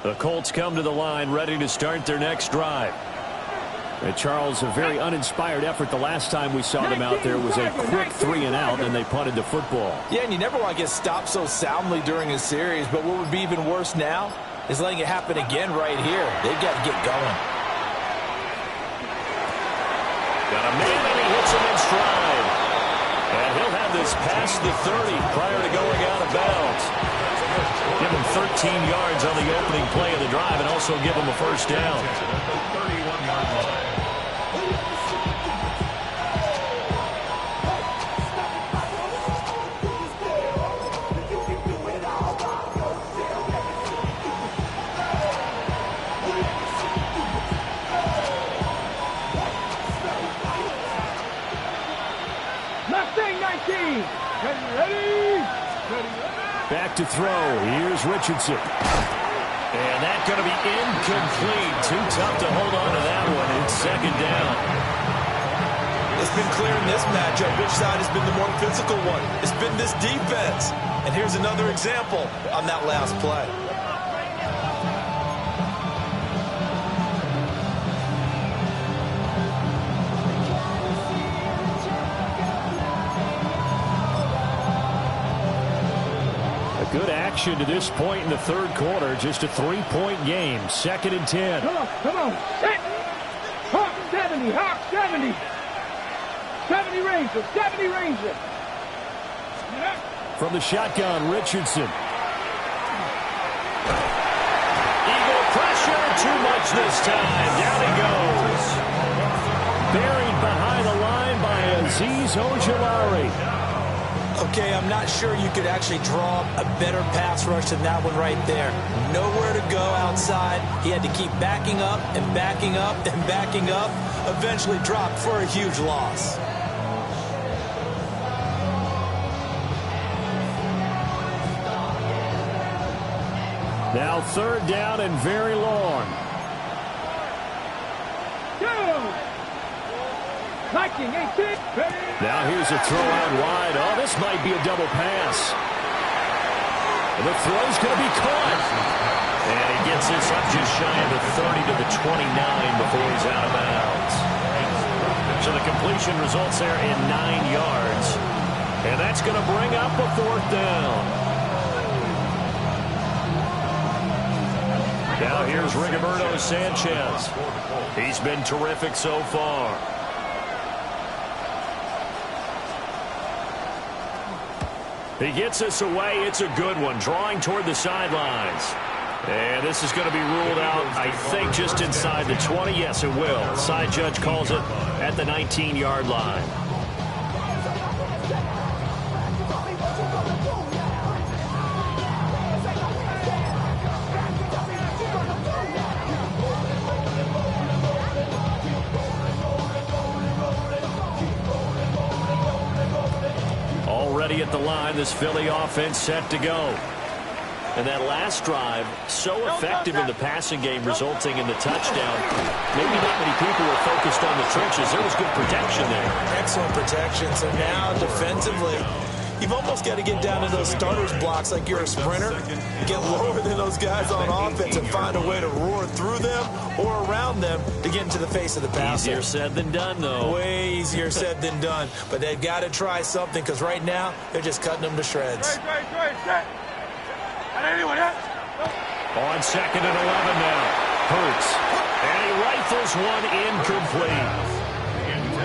[SPEAKER 2] The Colts come to the line ready to start their next drive. And Charles, a very uninspired effort. The last time we saw them out there was a quick 3 and out, and they punted the football.
[SPEAKER 6] Yeah, and you never want to get stopped so soundly during a series, but what would be even worse now is letting it happen again right here. They've got to get going.
[SPEAKER 2] Got a man, and he hits him in stride. And he'll have this past the 30 prior to going out of bounds. Give him 13 yards on the opening play of the drive and also give him a first down.
[SPEAKER 5] 31-yard line.
[SPEAKER 4] Left thing 19. Ready?
[SPEAKER 2] Back to throw. Here's Richardson. And that's going to be incomplete. Too tough to hold on to that one. It's second down.
[SPEAKER 3] It's been clear in this matchup which side has been the more physical one. It's been this defense. And here's another example on that last play.
[SPEAKER 2] Good action to this point in the third quarter. Just a 3-point game. 2nd and 10.
[SPEAKER 4] Come on. Set. Hawk 70. Hawk 70. 70 Ranger. 70 Ranger.
[SPEAKER 2] From the shotgun, Richardson. Eagle pressure. Too much this time. Down he goes. Buried behind the line by Azeez Ojulari.
[SPEAKER 3] Okay, I'm not sure you could actually draw a better pass rush than that one right there. Nowhere to go outside. He had to keep backing up and backing up and backing up. Eventually dropped for a huge loss.
[SPEAKER 2] Now 3rd down and very long. Now here's a throw out wide. Oh, this might be a double pass. And the throw's going to be caught. And he gets this up just shy of the 30 to the 29 before he's out of bounds. So the completion results there in 9 yards. And that's going to bring up a 4th down. Now here's Rigoberto Sanchez. He's been terrific so far. He gets us away. It's a good one. Drawing toward the sidelines. And this is going to be ruled out, I think, just inside the 20. Yes, it will. Side judge calls it at the 19-yard line. Already at the line, this Philly offense set to go. And that last drive, so effective in the passing game, resulting in the touchdown. Maybe not many people were focused on the trenches. There was good protection there.
[SPEAKER 3] Excellent protection. So now, defensively, you've almost got to get down to those starters blocks like you're a sprinter. Get lower than those guys on offense and find a way to roar through them or around them to get into the face of the passer.
[SPEAKER 2] Easier said than done, though.
[SPEAKER 3] Way easier said than done. But they've got to try something because right now, they're just cutting them to shreds.
[SPEAKER 2] On 2nd and 11 now. Hurts. And he rifles one incomplete.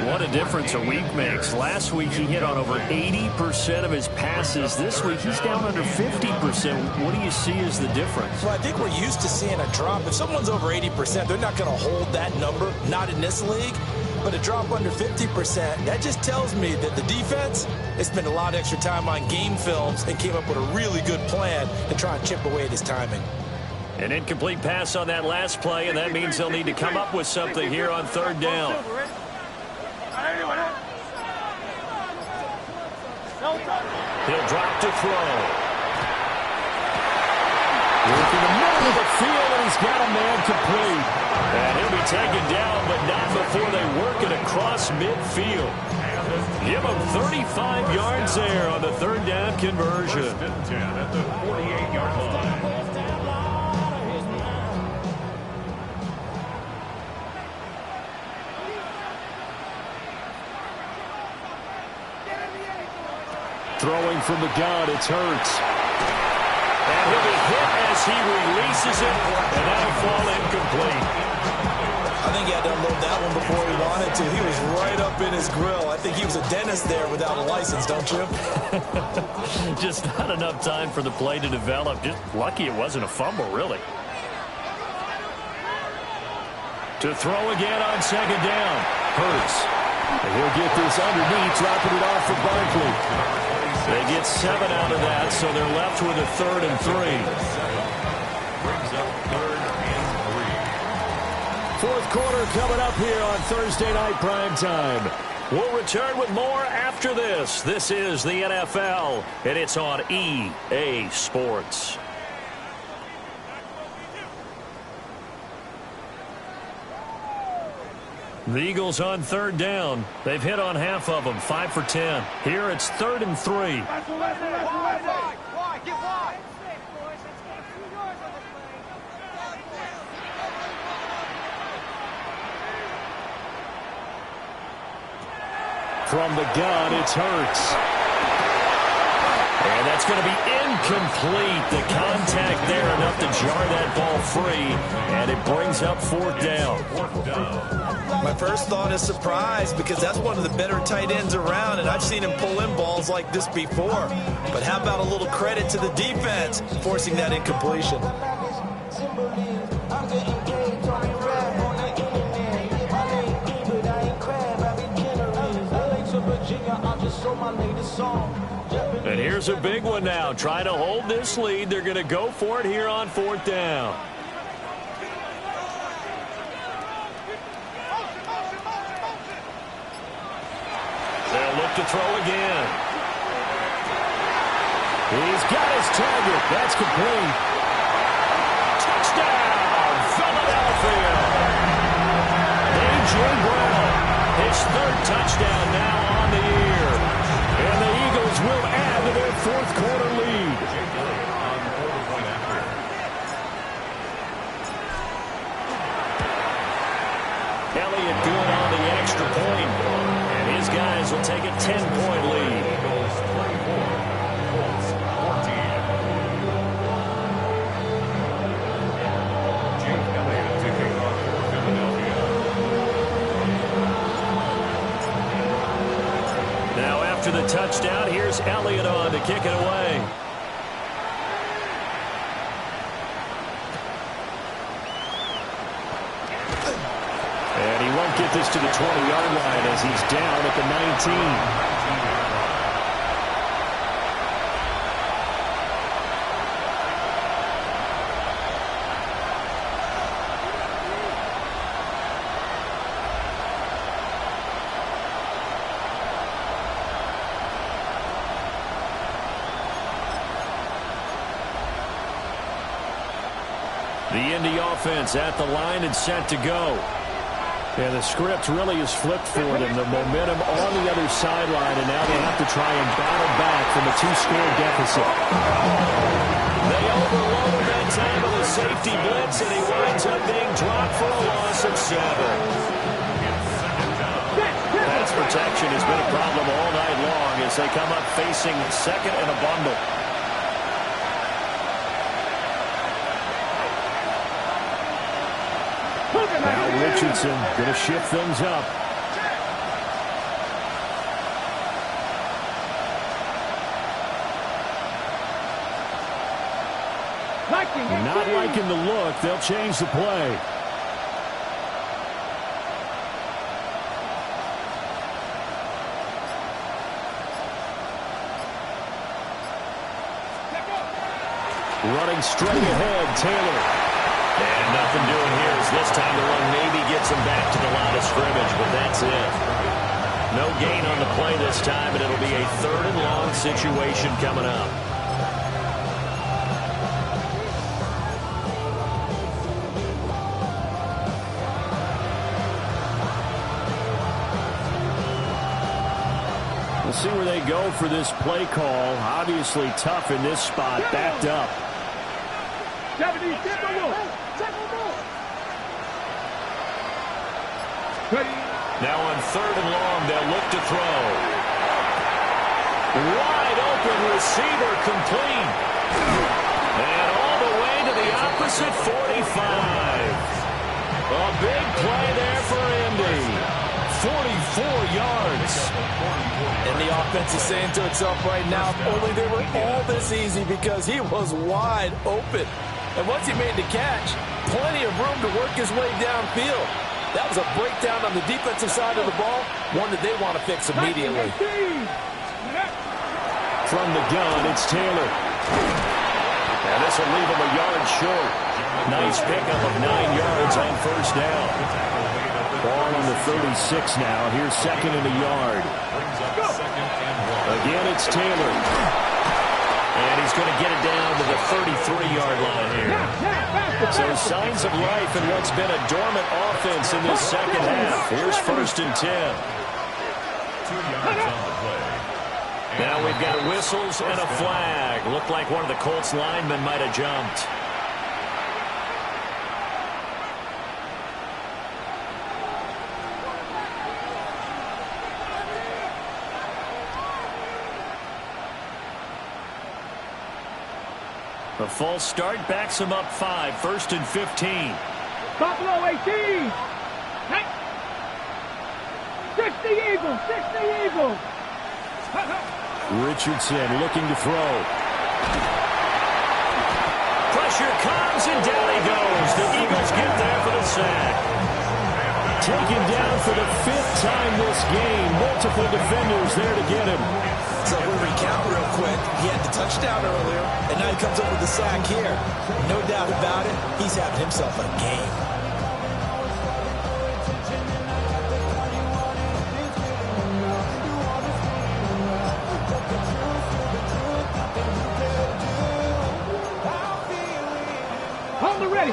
[SPEAKER 2] What a difference a week makes. Last week he hit on over 80% of his passes. This week he's down under 50%. What do you see as the difference?
[SPEAKER 3] Well, I think we're used to seeing a drop. If someone's over 80%, they're not going to hold that number, not in this league. But a drop under 50%, that just tells me that the defense, they spent a lot of extra time on game films and came up with a really good plan to try and chip away at his timing.
[SPEAKER 2] An incomplete pass on that last play, and that means they'll need to come up with something here on third down. He'll drop to throw. Working the middle of the field, and he's got a man complete. And he'll be taken down, but not before they work it across midfield. Give him 35 yards there on the third down conversion.
[SPEAKER 5] 10 at the 48-yard line.
[SPEAKER 2] Throwing from the gun, it's Hurts. And he'll be hit as he releases it, and that'll fall incomplete.
[SPEAKER 3] I think he had to unload that one before he wanted to. He was right up in his grill. I think he was a dentist there without a license, don't you?
[SPEAKER 2] Just not enough time for the play to develop. Just lucky it wasn't a fumble, really. To throw again on second down. Hurts. And he'll get this underneath, dropping it off for Barkley. They get 7 out of that, so they're left with a 3rd and 3.
[SPEAKER 5] Brings up 3rd and 3.
[SPEAKER 2] Fourth quarter coming up here on Thursday Night Primetime. We'll return with more after this. This is the NFL, and it's on EA Sports. The Eagles on third down. They've hit on half of them, 5 for 10. Here it's 3rd and 3. From the gun, it's Hurts. And that's going to be incomplete. The contact there enough to jar that ball free, and it brings up 4th down.
[SPEAKER 3] My first thought is surprise, because that's one of the better tight ends around, and I've seen him pull in balls like this before. But how about a little credit to the defense forcing that incompletion?
[SPEAKER 2] And here's a big one now. Trying to hold this lead. They're going to go for it here on 4th down. They'll look to throw again. He's got his target. That's complete. Touchdown, Philadelphia. A.J. Brown, his 3rd touchdown now on the year. And the Eagles will add to their 4th quarter lead. Elliott good on the extra point. And his guys will take a 10-point lead.
[SPEAKER 5] Eagles 24, Colts 14. Jake Elliott to kick off for Philadelphia.
[SPEAKER 2] Now after the touchdown, here's Elliott on to kick it away. And he won't get this to the 20-yard line as he's down at the 19. The Indy offense at the line and set to go. And the script really is flipped for them. The momentum on the other sideline, and now they have to try and battle back from a 2-score deficit. They overload that time of the safety blitz, and he winds up being dropped for a loss of 7. Pass protection has been a problem all night long as they come up facing 2nd and a bundle. Now Richardson going to shift things up. look. They'll change the play. Running straight ahead, Taylor. And nothing doing here as this time the run maybe gets him back to the line of scrimmage, but that's it. No gain on the play this time, and it'll be a 3rd and long situation coming up. We'll see where they go for this play call. Obviously tough in this spot, backed up. Now on 3rd and long, they'll look to throw. Wide open receiver complete. And all the way to the opposite 45. A big play there for Indy. 44 yards.
[SPEAKER 6] And the offense is saying to itself right now, if only they were all this easy, because he was wide open. And once he made the catch, plenty of room to work his way downfield. That was a breakdown on the defensive side of the ball, one that they want to fix immediately.
[SPEAKER 2] From the gun, it's Taylor. And this will leave him a yard short. Nice pickup of 9 yards on 1st down. Ball on the 36 now. Here's 2nd and a yard. Again, it's Taylor. And he's going to get it down to the 33-yard line here. So signs of life in what's been a dormant offense in this second half. Here's 1st and 10.
[SPEAKER 5] 2 yards on the play.
[SPEAKER 2] Now we've got whistles and a flag. Looked like one of the Colts linemen might have jumped. The false start backs him up 5. 1st and 15.
[SPEAKER 4] Buffalo 18. 60 Eagles. 60 Eagles.
[SPEAKER 2] Richardson looking to throw. Pressure comes and down he goes. The Eagles get there for the sack. Taken down for the 5th time this game. Multiple defenders there to get him.
[SPEAKER 3] So we'll recount real quick. He had the touchdown earlier, and now he comes up with the sack here. No doubt about it, he's having himself a game.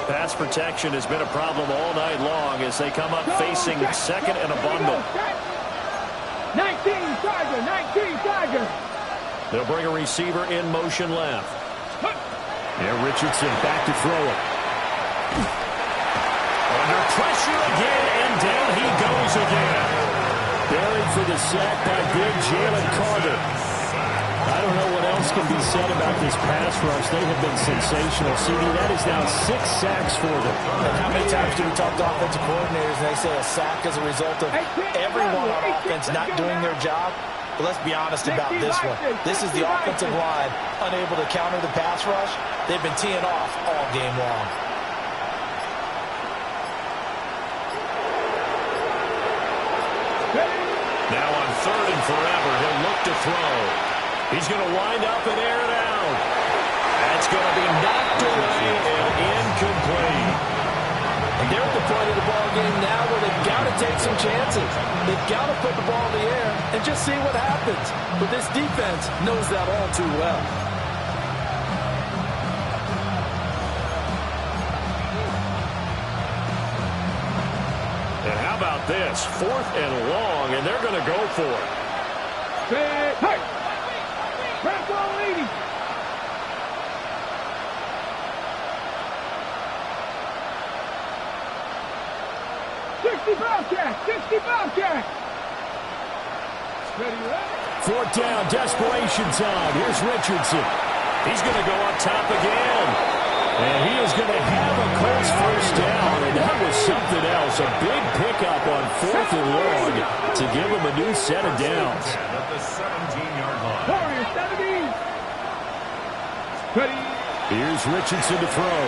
[SPEAKER 2] Pass protection has been a problem all night long as they come up facing 2nd and a bundle.
[SPEAKER 4] 19 Tiger.
[SPEAKER 2] They'll bring a receiver in motion left. There, Richardson back to throw it. Under pressure again, and down he goes again. Buried for the sack by big Jalen Carter. I don't know what else can be said about this pass rush. They have been sensational. CD, that is now 6 sacks for them.
[SPEAKER 6] And how many times do we talk to offensive coordinators and they say a sack is a result of everyone on offense not doing their job? But let's be honest about this one. This is the offensive line unable to counter the pass rush. They've been teeing off all game long.
[SPEAKER 2] Now on 3rd and forever, he'll look to throw. He's going to wind up and air it out. That's going to be knocked away and incomplete.
[SPEAKER 6] And they're at the point of the ball game now where they've got to take some chances. They've got to put the ball in the air and just see what happens. But this defense knows that all too well.
[SPEAKER 2] And how about this? 4th and long, and they're going to go for it.
[SPEAKER 4] Hey! Red ball 80. $60 Bobcat.
[SPEAKER 2] 4th down, desperation time. Here's Richardson. He's going to go up top again. And he is going to have a Colts 1st down. And that was something else. A big pickup on 4th and long to give him a new set of downs.
[SPEAKER 5] At the 17-yard line.
[SPEAKER 4] Notorious 70. Ready.
[SPEAKER 2] Here's Richardson to throw.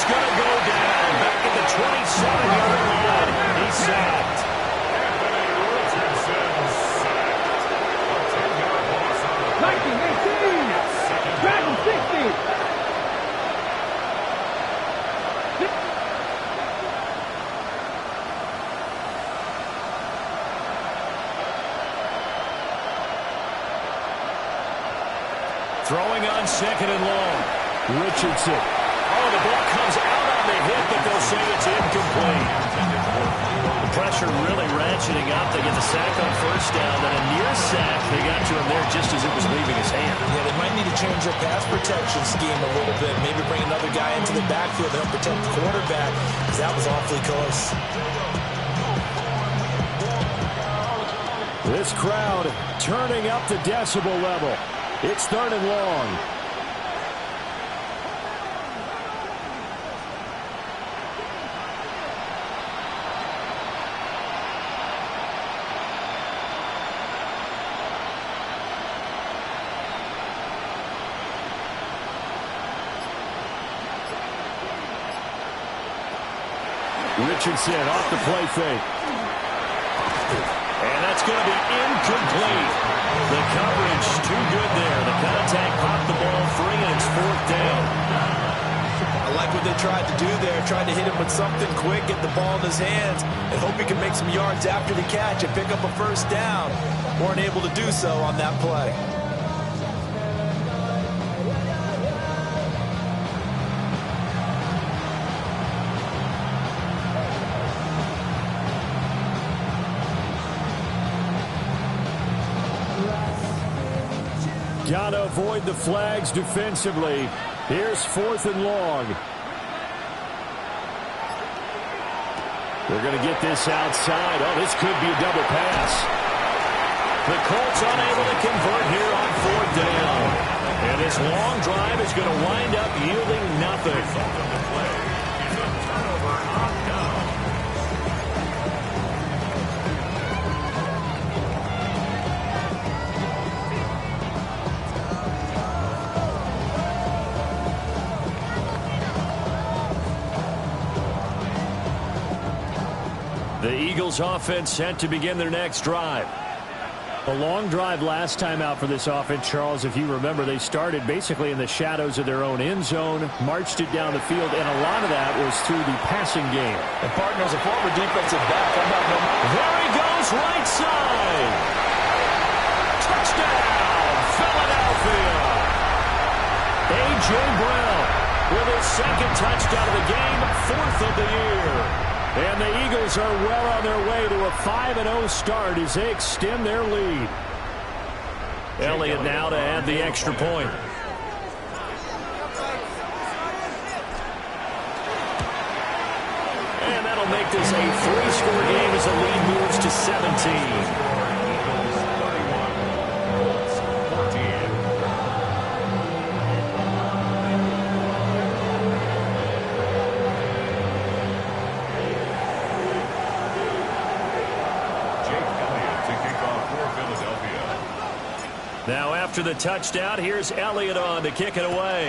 [SPEAKER 2] is going to go down. Back at the 27-yard line. He's sacked.
[SPEAKER 4] Viking 18. Dragon 60.
[SPEAKER 2] Throwing on second and long. Richardson. Oh, the ball comes out on the hit, but they'll say it's incomplete. The pressure really ratcheting up. They get the sack on first down, then a near sack. They got to him there just as it was leaving his hand.
[SPEAKER 3] Yeah, they might need to change their pass protection scheme a little bit. Maybe bring another guy into the backfield to help protect the quarterback, because that was awfully close.
[SPEAKER 2] This crowd turning up the decibel level. It's third and long. Richardson off the play fake. And that's going to be incomplete. The coverage too good there. The contact popped the ball free, and it's fourth down.
[SPEAKER 3] I like what they tried to do there. Tried to hit him with something quick, get the ball in his hands, and hope he can make some yards after the catch and pick up a first down. Weren't able to do so on that play.
[SPEAKER 2] Got to avoid the flags defensively. Here's fourth and long. They're going to get this outside. Oh, this could be a double pass. The Colts unable to convert here on fourth down. And this long drive is going to wind up yielding nothing. The Eagles offense set to begin their next drive. A long drive last time out for this offense, Charles. If you remember, they started basically in the shadows of their own end zone, marched it down the field, and a lot of that was through the passing game.
[SPEAKER 3] And partners, a former defensive back. How about him?
[SPEAKER 2] There he goes, right side. Touchdown, Philadelphia. A.J. Brown with his second touchdown of the game, fourth of the year. And the Eagles are well on their way to a 5-0 start as they extend their lead. Elliott now to add the extra point. And that'll make this a 3-score game as the lead moves to 17. Now after the touchdown, here's Elliott on to kick it away.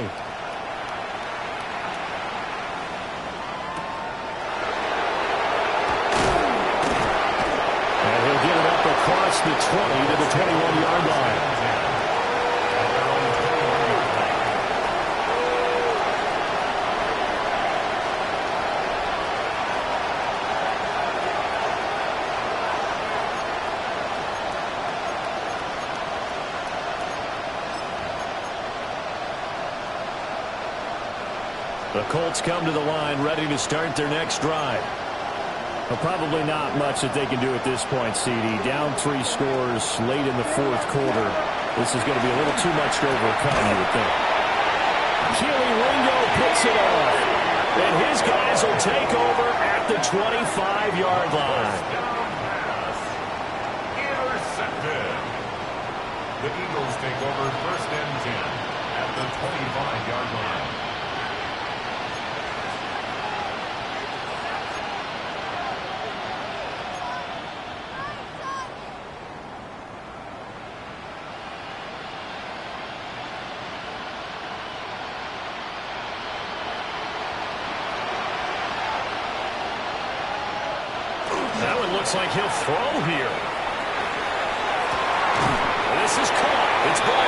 [SPEAKER 2] And he'll get it up across the 20 to the 21-yard line. The Colts come to the line ready to start their next drive. Well, probably not much that they can do at this point, CD. Down 3 scores late in the fourth quarter. This is going to be a little too much to overcome, you would think. Keely Ringo picks it off. And his guys will take over at the 25-yard line.
[SPEAKER 5] Intercepted. The Eagles take over first and 10 at the 25-yard line.
[SPEAKER 2] That one looks like he'll throw here. This is caught. It's ball.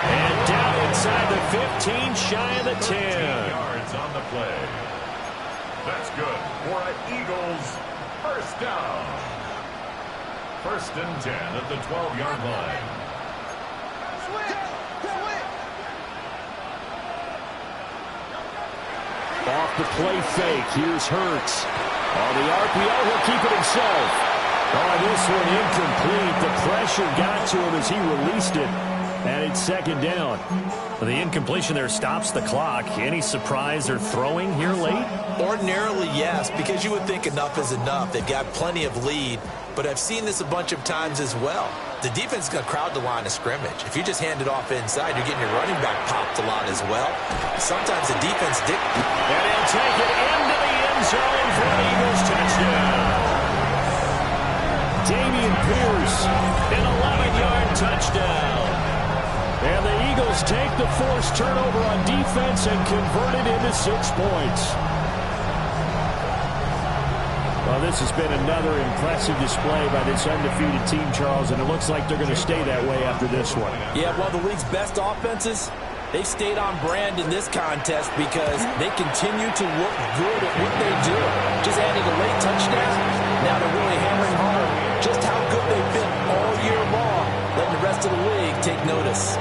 [SPEAKER 2] And down inside the 15, shy of the 10.
[SPEAKER 5] Yards on the play. That's good for an Eagles first down. First and 10 at the 12-yard line.
[SPEAKER 2] Off the play fake. Here's Hurts. On the RPO, he'll keep it himself. Oh, this one incomplete. The pressure got to him as he released it. And it's second down. The incompletion there stops the clock. Any surprise they're throwing here late?
[SPEAKER 3] Ordinarily, yes, because you would think enough is enough. They've got plenty of lead, but I've seen this a bunch of times as well. The defense is going to crowd the line of scrimmage. If you just hand it off inside, you're getting your running back popped a lot as well. Sometimes the defense
[SPEAKER 2] And he'll take it into the end zone for an Eagles touchdown. Dameon Pierce, an 11-yard touchdown. And the Eagles take the forced turnover on defense and convert it into 6 points. Well, this has been another impressive display by this undefeated team, Charles, and it looks like they're going to stay that way after this one.
[SPEAKER 6] Yeah, one of the league's best offenses, they stayed on brand in this contest because they continue to look good at what they do. Just adding a late touchdown, now they're really hammering home just how good they've been all year long, letting the rest of the league take notice.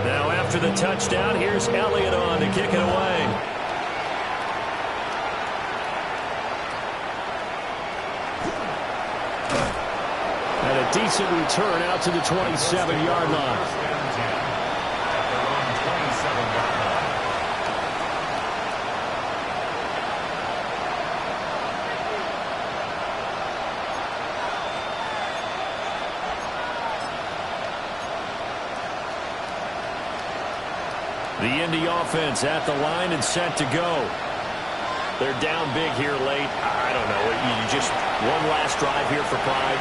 [SPEAKER 2] Now after the touchdown, here's Elliott on to kick it away. And a decent return out to the 27-yard line. The Indy offense at the line and set to go. They're down big here late. I don't know. You just one last drive here for pride.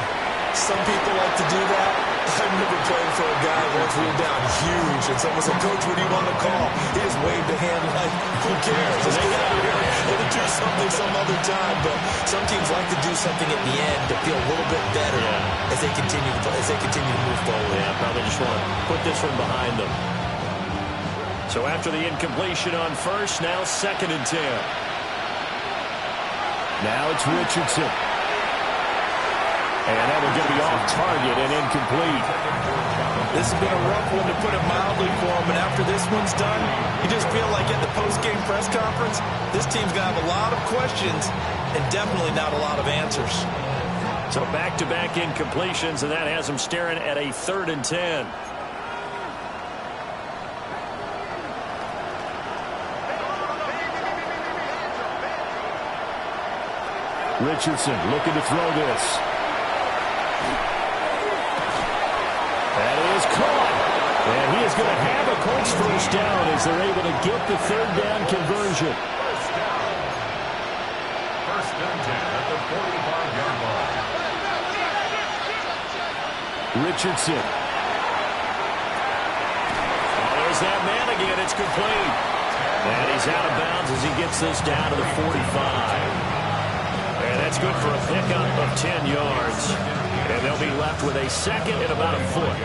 [SPEAKER 3] Some people like to do that. I remember playing for a guy once we were down huge, and someone said, "Coach, what do you want to call?" He just waved a hand like, who cares? Let's get out of here. We'll do something some other time. But some teams like to do something at the end to feel a little bit better as they continue to move forward.
[SPEAKER 2] Yeah, probably just want to put this one behind them. So after the incompletion on first, now second and 10. Now it's Richardson. And that one's going to be off target and incomplete.
[SPEAKER 3] This has been a rough one, to put it mildly, for him. And after this one's done, you just feel like at the post-game press conference, this team's going to have a lot of questions and definitely not a lot of answers.
[SPEAKER 2] So back-to-back incompletions, and that has them staring at a 3rd and 10. Richardson looking to throw this. That is caught. And he is going to have a Colts first down as they're able to get the 3rd down conversion.
[SPEAKER 5] First and 10 at the 45-yard line.
[SPEAKER 2] Richardson. Oh, there's that man again. It's complete. And he's out of bounds as he gets this down to the 45. And that's good for a pickup of 10 yards. And they'll be left with a second and about a foot.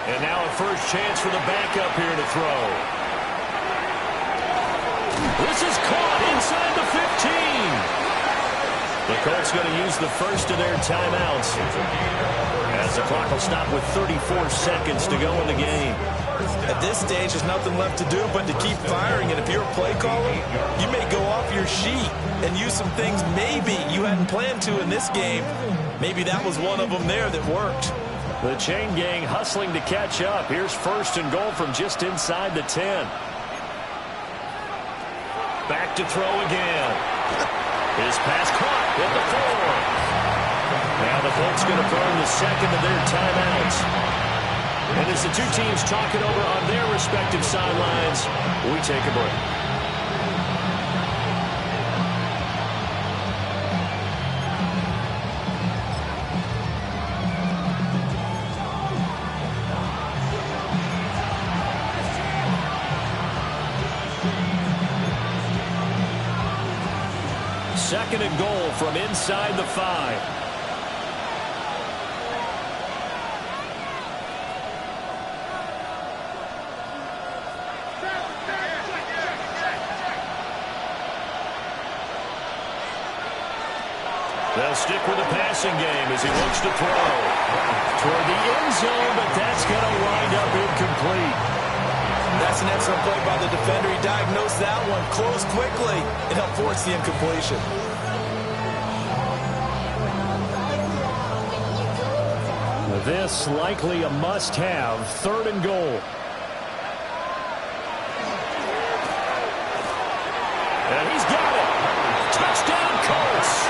[SPEAKER 2] And now a first chance for the backup here to throw. This is caught inside the 15. The Colts going to use the first of their timeouts, as the clock will stop with 34 seconds to go in the game.
[SPEAKER 3] At this stage, there's nothing left to do but to keep firing. And if you're a play caller, you may go off your sheet and use some things maybe you hadn't planned to in this game. Maybe that was one of them there that worked.
[SPEAKER 2] The chain gang hustling to catch up. Here's first and goal from just inside the 10. Back to throw again. His pass caught at the 4. Now the Colts going to burn the second of their timeouts. And as the two teams talk it over on their respective sidelines, we take a break. Second and goal from inside the 5. They'll stick with the passing game as he looks to throw toward the end zone, but that's going to wind up incomplete.
[SPEAKER 3] That's an excellent play by the defender. He diagnosed that one, closed quickly, and helped force the incompletion.
[SPEAKER 2] This likely a must-have, third and goal. And he's got it. Touchdown, Colts.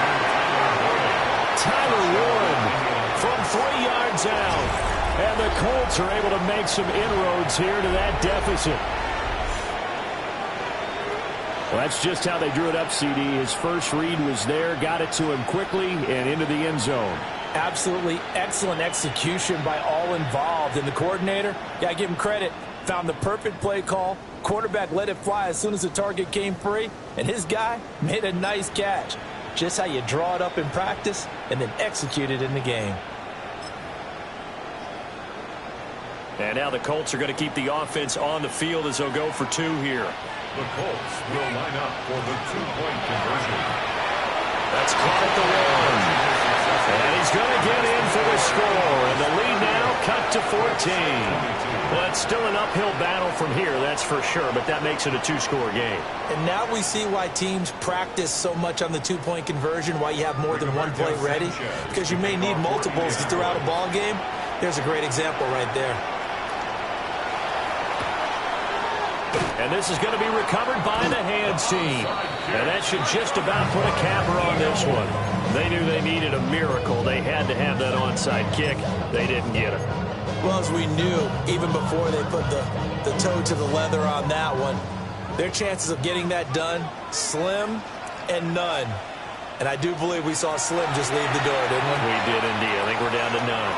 [SPEAKER 2] Tyler Warren from 3 yards out. And the Colts are able to make some inroads here to that deficit. Well, that's just how they drew it up, CD. His first read was there, got it to him quickly, and into the end zone.
[SPEAKER 3] Absolutely excellent execution by all involved. And the coordinator, got to give him credit, found the perfect play call. Quarterback let it fly as soon as the target came free, and his guy made a nice catch. Just how you draw it up in practice and then execute it in the game.
[SPEAKER 2] And now the Colts are going to keep the offense on the field as they'll go for 2 here.
[SPEAKER 5] The Colts will line up for the 2-point conversion.
[SPEAKER 2] That's caught at the 1. And he's going to get in for the score. And the lead now cut to 14. Well, it's still an uphill battle from here, that's for sure, but that makes it a 2-score game.
[SPEAKER 3] And now we see why teams practice so much on the 2-point conversion, why you have more than one play ready, because you may need multiples to throw out a ball game. There's a great example right there.
[SPEAKER 2] And this is going to be recovered by the hands team. And that should just about put a capper on this one. They knew they needed a miracle. They had to have that onside kick. They didn't get it.
[SPEAKER 3] Well, as we knew, even before they put the toe to the leather on that one, their chances of getting that done, slim and none. And I do believe we saw Slim just leave the door, didn't we?
[SPEAKER 2] We did indeed. I think we're down to none.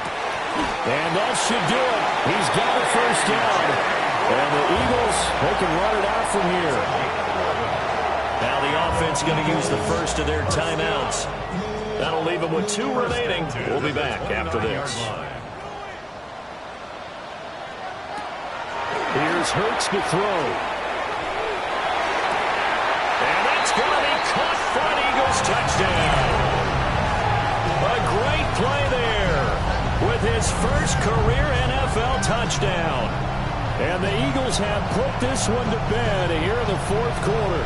[SPEAKER 2] And that should do it. He's got a first down. And the Eagles, they can run it out from here. Now the offense going to use the first of their timeouts. That'll leave them with 2 remaining. We'll be back after this. Here's Hurts to throw. And that's going to be caught for an Eagles touchdown. A great play there with his first career NFL touchdown. And the Eagles have put this one to bed here in the 4th quarter.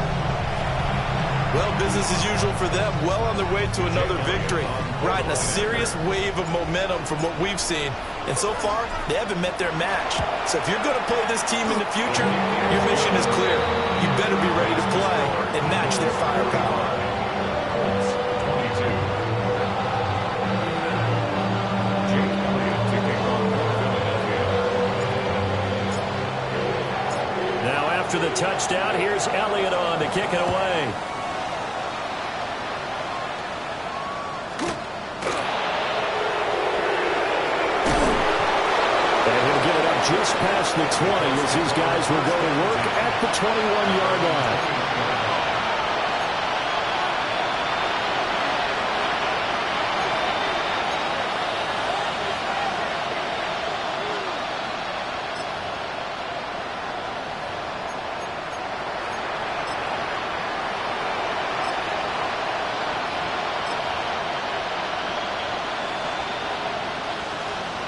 [SPEAKER 3] Well, business as usual for them. Well on their way to another victory. Riding a serious wave of momentum from what we've seen. And so far, they haven't met their match. So if you're going to play this team in the future, your mission is clear. You better be ready to play and match their firepower.
[SPEAKER 2] After the touchdown, here's Elliott on to kick it away. And he'll give it up just past the 20 as his guys will go to work at the 21-yard line.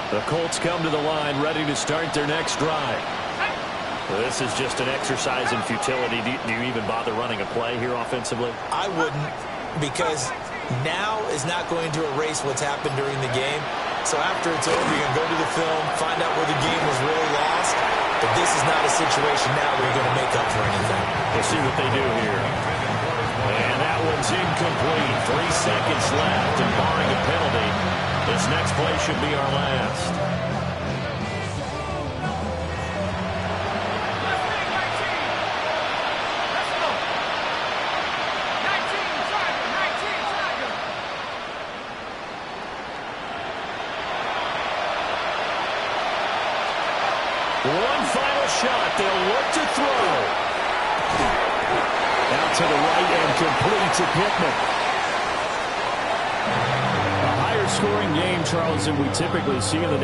[SPEAKER 2] The Colts come to the line ready to start their next drive. This is just an exercise in futility. Do you even bother running a play here offensively?
[SPEAKER 3] I wouldn't, because now is not going to erase what's happened during the game. So after it's over, you can go to the film, find out where the game was really lost. But this is not a situation now where you're going to make up for anything.
[SPEAKER 2] Well, see what they do here. And that one's incomplete. 3 seconds left, and barring a penalty, this next play should be our last. One final shot. They'll look to throw. Out to the right and complete to Pittman. A higher scoring game, Charles, than we typically see in the